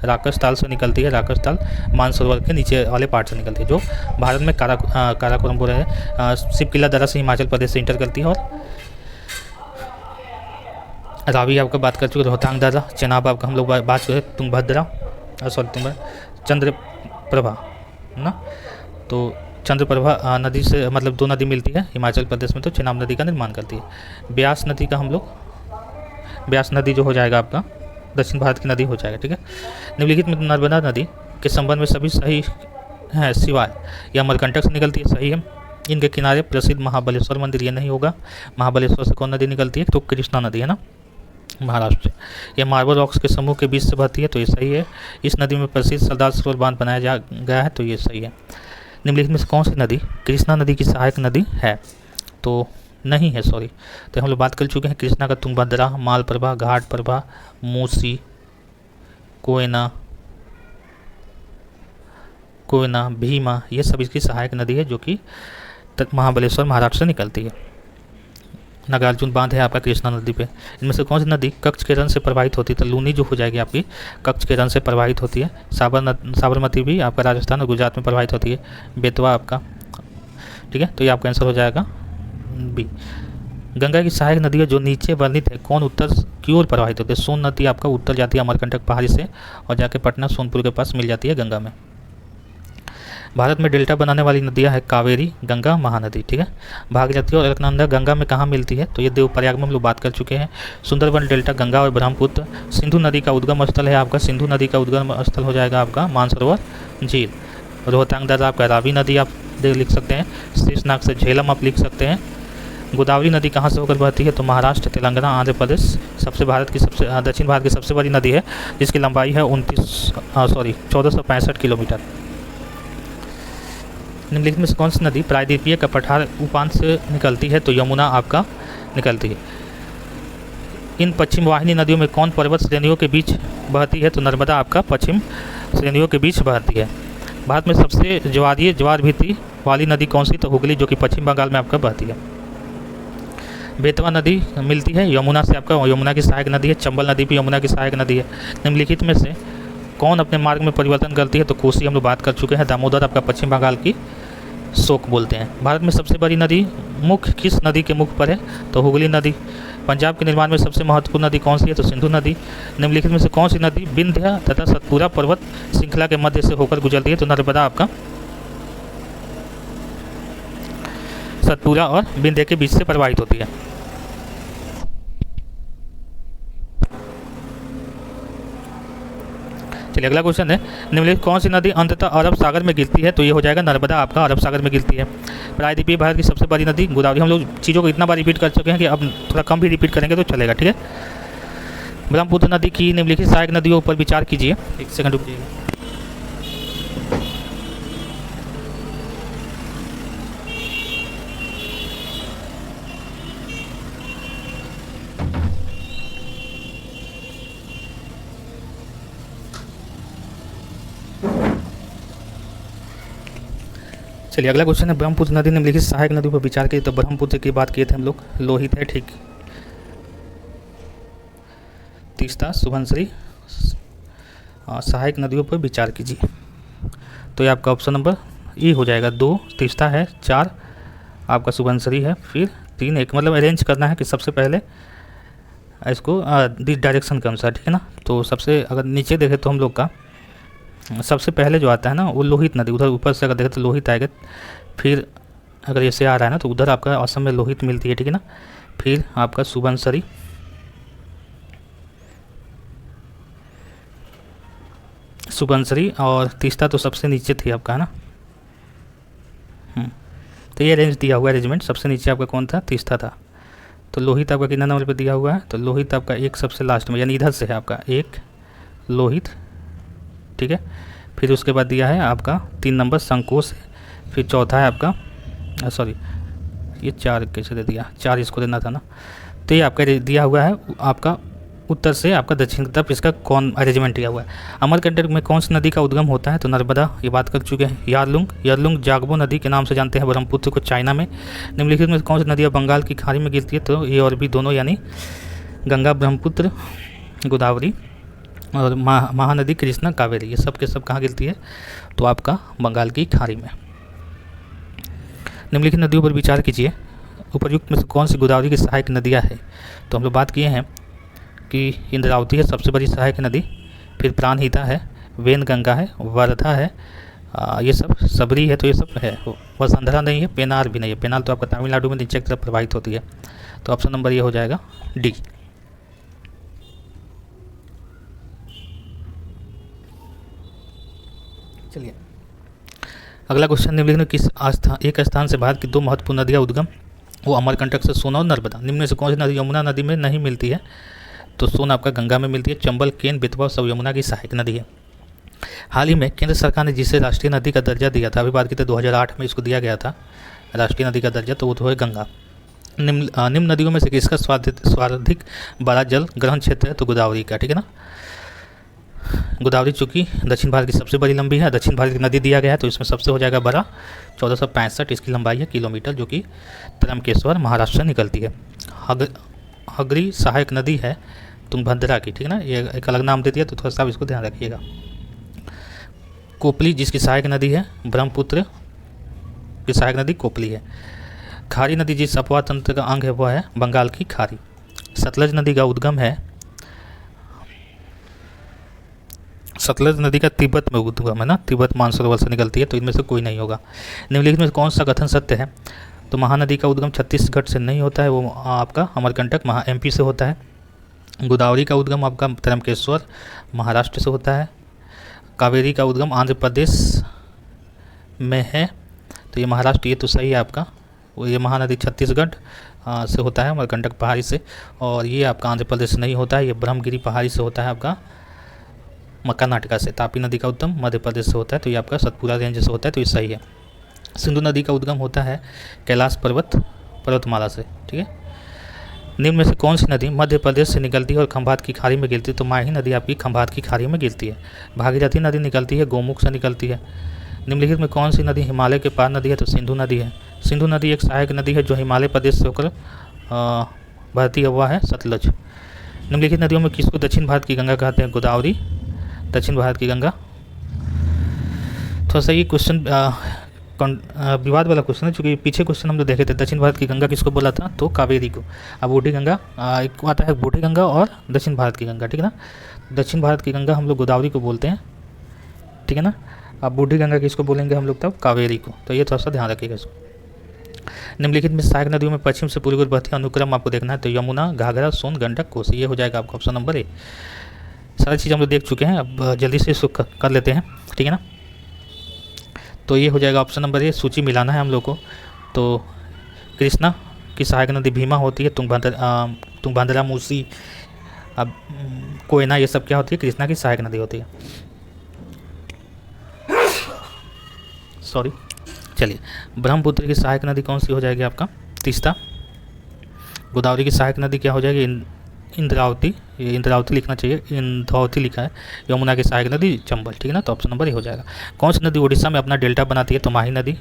राकस ताल से निकलती है, राकस ताल मानसरोवर के नीचे वाले पार्ट से निकलती है, जो भारत में काराकोरम बोल रहे हैं, सिपकिला दर्रा से हिमाचल प्रदेश से इंटर करती है। और रावी आपका बात कर चुके, रोहतांग दर्रा, चेनाब आपका हम लोग बात कर तुंगभद्रा, चंद्रप्रभा ना, तो चंद्रप्रभा नदी से मतलब 2 नदी मिलती है हिमाचल प्रदेश में, तो चेनाब नदी का निर्माण करती है। ब्यास नदी का हम लोग, ब्यास नदी जो हो जाएगा आपका दक्षिण भारत की नदी हो जाएगा। ठीक है, निम्नलिखित में नर्मदा नदी के संबंध में सभी सही हैं सिवाय यह अमरकंटक से निकलती है, सही है। इनके किनारे प्रसिद्ध महाबलेश्वर मंदिर, ये नहीं होगा। महाबलेश्वर से कौन नदी निकलती है? तो कृष्णा नदी है ना, महाराष्ट्र से। यह मार्बल रॉक्स के समूह के बीच से बहती है, तो ये सही है। इस नदी में प्रसिद्ध सरदार सरोवर बांध बनाया जा गया है, तो ये सही है। निम्नलिखित में से कौन सी नदी कृष्णा नदी की सहायक नदी है? तो नहीं है, सॉरी। तो हम लोग बात कर चुके हैं कृष्णा का तुंगभद्रा, मालप्रभा, घाटप्रभा, मूसी, कोयना, भीमा, ये सब इसकी सहायक नदी है जो कि महाबलेश्वर महाराष्ट्र से निकलती है। नागार्जुन बांध है आपका कृष्णा नदी पे। इनमें से कौन सी नदी कच्छ के रन से प्रभावित होती है? तो लूनी जो हो जाएगी आपकी कच्छ के रन से प्रभावित होती है। साबरमती भी आपका राजस्थान और गुजरात में प्रभावित होती है। बेतवा आपका, ठीक है, तो ये आपका आंसर हो जाएगा बी। गंगा की सहायक नदी है जो नीचे वर्णित है, कौन उत्तर की ओर प्रवाहित होती है? सोन नदी आपका उत्तर जाती है अमरकंटक पहाड़ी से और जाके पटना सोनपुर के पास मिल जाती है गंगा में। भारत में डेल्टा बनाने वाली नदियां है कावेरी, गंगा, महानदी। ठीक है, भागीरथी और अलकनंदा गंगा में कहाँ मिलती है? तो ये देवप्रयाग में हम लोग बात कर चुके हैं। सुंदरबन डेल्टा गंगा और ब्रह्मपुत्र। सिंधु नदी का उद्गम स्थल है आपका, सिंधु नदी का उद्गम स्थल हो जाएगा आपका मानसरोवर झील। रोहतांग दर्रा आपका रावी नदी आप लिख सकते हैं। शेषनाग से झेलम आप लिख सकते हैं। गोदावरी नदी कहाँ से होकर बहती है? तो महाराष्ट्र, तेलंगाना, आंध्र प्रदेश। दक्षिण भारत की सबसे बड़ी नदी है जिसकी लंबाई है 1465 किलोमीटर। निम्नलिखित में से कौन सी नदी प्रायद्वीपीय कपठार उपान से निकलती है? तो यमुना आपका निकलती है। इन पश्चिम वाहिनी नदियों में कौन पर्वत श्रेणियों के बीच बहती है? तो नर्मदा आपका पश्चिम श्रेणियों के बीच बहती है। भारत में सबसे ज्वार भीति वाली नदी कौन सी? तो हुगली, जो कि पश्चिम बंगाल में आपका बहती है। बेतवा नदी मिलती है यमुना से आपका, यमुना की सहायक नदी है। चंबल नदी भी यमुना की सहायक नदी है। निम्नलिखित में से कौन अपने मार्ग में परिवर्तन करती है? तो कोसी हम लोग बात कर चुके हैं। दामोदर आपका पश्चिम बंगाल की शोक बोलते हैं। भारत में सबसे बड़ी नदी मुख किस नदी के मुख पर है? तो हुगली नदी। पंजाब के निर्माण में सबसे महत्वपूर्ण नदी कौन सी है? तो सिंधु नदी। निम्नलिखित में से कौन सी नदी विंध्य तथा सतपुरा पर्वत श्रृंखला के मध्य से होकर गुजरती है? तो नर्मदा आपका सतपुरा और विंध्य के बीच से प्रवाहित होती है। चलिए अगला क्वेश्चन है, निम्नलिखित कौन सी नदी अंततः अरब सागर में गिरती है? तो ये हो जाएगा नर्मदा आपका अरब सागर में गिरती है। प्रायद्वीपीय भारत की सबसे बड़ी नदी गोदावरी। हम लोग चीज़ों को इतना बार रिपीट कर चुके हैं कि अब थोड़ा कम भी रिपीट करेंगे तो चलेगा। ठीक है, ब्रह्मपुत्र नदी की निम्नलिखित सहायक नदियों पर विचार कीजिए। एक सेकंड रुकिएगा। चलिए अगला क्वेश्चन है, ब्रह्मपुत्र नदी निम्नलिखित सहायक नदियों पर विचार किए। तो ब्रह्मपुत्र की बात किए थे हम लोग, लोहित है, ठीक। तीस्ता, सुबनसिरी, सहायक नदियों पर विचार कीजिए। तो ये आपका ऑप्शन नंबर ई हो जाएगा। 2 तीस्ता है, 4 आपका सुबनसिरी है, फिर 3 एक, मतलब अरेंज करना है कि सबसे पहले इसको दिस डायरेक्शन के अनुसार। ठीक है ना, तो सबसे अगर नीचे देखें तो हम लोग का सबसे पहले जो आता है ना वो लोहित नदी, उधर ऊपर से अगर देखें तो लोहित आएगा। फिर अगर ऐसे आ रहा है ना तो उधर आपका असम में लोहित मिलती है। ठीक है ना, फिर आपका सुबनसिरी और तीस्ता तो सबसे नीचे थी आपका, है ना। तो ये रेंज दिया हुआ अरेंजमेंट, सबसे नीचे आपका कौन था? तीस्ता था। तो लोहित आपका कितना नंबर पे दिया हुआ है? तो लोहित आपका एक सबसे लास्ट में, यानी इधर से है आपका एक लोहित। ठीक है, फिर उसके बाद दिया है आपका 3 नंबर संकोच, फिर चौथा है आपका सॉरी ये 4 कैसे दे दिया? 4 इसको देना था ना। तो ये आपका दिया हुआ है आपका उत्तर से आपका दक्षिण की तरफ, इसका कौन अरेंजमेंट दिया हुआ है। अमरकंटक में कौन सी नदी का उद्गम होता है? तो नर्मदा, ये बात कर चुके हैं। यारलुंग जागबो नदी के नाम से जानते हैं ब्रह्मपुत्र को, चाइना में। निम्नलिखित में कौन सी नदियाँ बंगाल की खाड़ी में गिरती है? तो ये और भी दोनों, यानी गंगा, ब्रह्मपुत्र, गोदावरी और महानदी कृष्णा, कावेरी, ये सब के सब कहाँ गिरती है? तो आपका बंगाल की खाड़ी में। निम्नलिखित नदियों पर विचार कीजिए। उपर्युक्त में से कौन सी गोदावरी की सहायक नदियाँ है? तो हम लोग बात किए हैं कि इंद्रावती है सबसे बड़ी सहायक नदी, फिर प्राणहिता है, वेनगंगा है, वर्धा है, ये सब सबरी है, तो ये सब है। वसुंधरा नहीं है, पेनार भी नहीं है। पेनार तो आपका तमिलनाडु में नीचे की तरफ प्रवाहित होती है। तो ऑप्शन नंबर ये हो जाएगा डी। चलिए अगला क्वेश्चन, निम्नलिखित में किस एक स्थान से भारत की दो महत्वपूर्ण नदियाँ उद्गम, वो अमरकंटक से सोन और नर्मदा। निम्न में से कौन सी नदी यमुना नदी में नहीं मिलती है? तो सोन आपका गंगा में मिलती है। चंबल, केन, बेतवा सब यमुना की सहायक नदी है। हाल ही में केंद्र सरकार ने जिसे राष्ट्रीय नदी का दर्जा दिया था, अभी बात की थी 2008 में इसको दिया गया था राष्ट्रीय नदी का दर्जा, तो वो तो है गंगा। निम्न नदियों में से किसका सर्वाधिक बड़ा जल ग्रहण क्षेत्र है? तो गोदावरी का, ठीक है ना। गोदावरी चूँकि दक्षिण भारत की सबसे बड़ी लंबी है, दक्षिण भारत की नदी दिया गया है, तो इसमें सबसे हो जाएगा बड़ा 1465 इसकी लंबाई है किलोमीटर, जो कि त्रयंबकेश्वर महाराष्ट्र से निकलती है। हगरी सहायक नदी है तुंगभद्रा की, ठीक है ना, ये एक अलग नाम दे दिया, तो थोड़ा सा इसको ध्यान रखिएगा। कोपली जिसकी सहायक नदी है, ब्रह्मपुत्र की सहायक नदी कोपली है। खारी नदी जिस अपवाह तंत्र का अंग है वह है बंगाल की खारी। सतलज नदी का उद्गम है, सतलज नदी का तिब्बत में उद्गम है ना, तिब्बत मानसरोवर से निकलती है, तो इनमें से कोई नहीं होगा। निम्नलिखित में कौन सा कथन सत्य है? तो महानदी का उद्गम छत्तीसगढ़ से नहीं होता है, वो आपका अमरकंटक MP से होता है। गोदावरी का उद्गम आपका त्रयंबकेश्वर महाराष्ट्र से होता है। कावेरी का उद्गम आंध्र प्रदेश में है, तो ये महाराष्ट्र, ये तो सही है आपका। ये महानदी छत्तीसगढ़ से होता है, अमरकंटक पहाड़ी से, और ये आपका आंध्र प्रदेश से नहीं होता है, ये ब्रह्मगिरी पहाड़ी से होता है आपका कर्नाटका से। तापी नदी का उद्गम मध्य प्रदेश से होता है, तो ये आपका सतपुरा रेंज से होता है, तो ये सही है। सिंधु नदी का उद्गम होता है कैलाश पर्वतमाला से, ठीक है। निम्न में से कौन सी नदी मध्य प्रदेश से निकलती है और खंभात की खाड़ी में गिरती है? तो माही नदी आपकी खंभात की खाड़ी में गिरती है। भागीरथी नदी निकलती है गोमुख से निकलती है। निम्नलिखित में कौन सी नदी हिमालय के पार नदी है? तो सिंधु नदी है। सिंधु नदी एक सहायक नदी है जो हिमालय प्रदेश से होकर बहती है, वह है सतलज। निम्नलिखित नदियों में किसको दक्षिण भारत की गंगा कहते हैं? गोदावरी दक्षिण भारत की गंगा। थोड़ा सा ये क्वेश्चन विवाद वाला क्वेश्चन है, चूँकि पीछे क्वेश्चन हम लोग देखे थे दक्षिण भारत की गंगा किसको बोला था? तो कावेरी को। अब बूढ़ी गंगा एक आता है, बूढ़ी गंगा और दक्षिण भारत की गंगा, ठीक है ना। दक्षिण भारत की गंगा हम लोग गोदावरी को बोलते हैं, ठीक है ना। अब बूढ़ी गंगा किसको बोलेंगे हम लोग? तब कावेरी को। तो ये थोड़ा सा ध्यान रखिएगा इसको। निम्नलिखित में सहायक नदियों में पश्चिम से पूर्व बहती अनुक्रम आपको देखना है, तो यमुना, घाघरा, सोन, गंडक, कोसी, ये हो जाएगा आपका ऑप्शन नंबर ए। सारी चीज़ हम लोग देख चुके हैं, अब जल्दी से इसको कर लेते हैं, ठीक है ना। तो ये हो जाएगा ऑप्शन नंबर ए, सूची मिलाना है हम लोग को। तो कृष्णा की सहायक नदी भीमा होती है, तुंगभद्रा, मूसी, अब कोयना, ये सब क्या होती है? कृष्णा की सहायक नदी होती है। सॉरी, चलिए ब्रह्मपुत्र की सहायक नदी कौन सी हो जाएगी आपका? तीस्ता। गोदावरी की सहायक नदी क्या हो जाएगी? इंद्रावती, ये इंद्रावती लिखना चाहिए, इंद्रावती लिखा है। यमुना की सहायक नदी चंबल, ठीक है ना, तो ऑप्शन नंबर ए हो जाएगा। कौन सी नदी उड़ीसा में अपना डेल्टा बनाती है? तो माही नदी।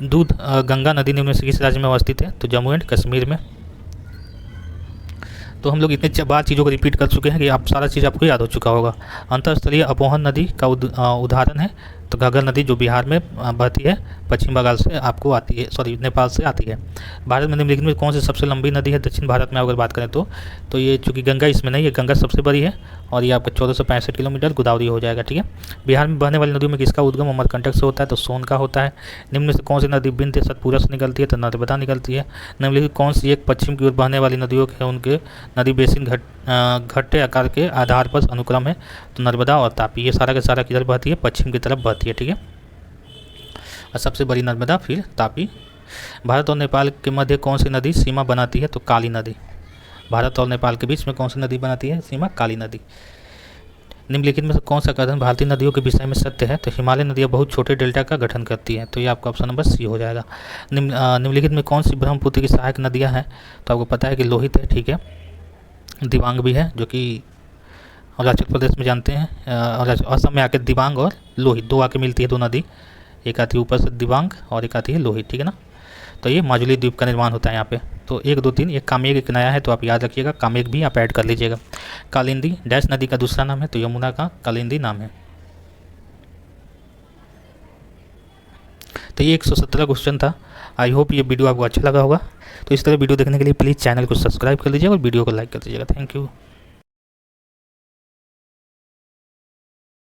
गंगा नदी निम्न से किस राज्य में अवस्थित है? तो जम्मू एंड कश्मीर में। तो हम लोग इतने बार चीज़ों को रिपीट कर चुके हैं कि आप सारा चीज़ आपको याद हो चुका होगा। अंतरस्थलीय अपोहन नदी का उदाहरण है तो घग्गर नदी जो बिहार में बहती है, पश्चिम बंगाल से आपको आती है, सॉरी नेपाल से आती है। भारत में निम्नलिखित में कौन सी सबसे लंबी नदी है दक्षिण भारत में अगर बात करें तो ये चूँकि गंगा इसमें नहीं है, गंगा सबसे बड़ी है और ये आपका 1465 किलोमीटर गोदावरी हो जाएगा, ठीक है। बिहार में बहने वाली नदियों में किसका उद्गम अमरकंटक से होता है? तो सोन का होता है। निम्न में से कौन सी नदी विंध्य सतपुरा से निकलती है? तो नर्मदा निकलती है। निम्नलिखित कौन सी एक पश्चिम की ओर बहने वाली नदियों के उनके नदी बेसिन घट्टे आकार के आधार पर अनुक्रम है? तो नर्मदा और तापी। ये सारा का सारा किधर बहती है? पश्चिम की तरफ बहती है, ठीक है। और सबसे बड़ी नर्मदा, फिर तापी। भारत और नेपाल के मध्य कौन सी नदी सीमा बनाती है? तो काली नदी। भारत और नेपाल के बीच में कौन सी नदी बनाती है सीमा? काली नदी। निम्नलिखित में से कौन सा कथन भारतीय नदियों के विषय में सत्य है? तो हिमालय नदियाँ बहुत छोटे डेल्टा का गठन करती हैं, तो ये आपका ऑप्शन नंबर सी हो जाएगा। निम्नलिखित में कौन सी ब्रह्मपुत्र की सहायक नदियाँ हैं? तो आपको पता है कि लोहित है, ठीक है। दिबांग भी है जो कि अरुणाचल प्रदेश में जानते हैं, और असम में आके दिबांग और लोहित दो आके मिलती है, दो नदी, एक आती है ऊपर से दिबांग और एक आती है लोहित, ठीक है ना। तो ये माजुली द्वीप का निर्माण होता है यहाँ पे। तो 1, 2, 3 ये कामेग एक नया है, तो आप याद रखिएगा, कामेग भी आप ऐड कर लीजिएगा। कालिंदी डैश नदी का दूसरा नाम है? तो यमुना का कालिंदी नाम है। तो ये 117 क्वेश्चन था। आई होप ये वीडियो आपको अच्छा लगा होगा। तो इस तरह वीडियो देखने के लिए प्लीज़ चैनल को सब्सक्राइब कर लीजिएगा और वीडियो को लाइक कर दीजिएगा। Thank you.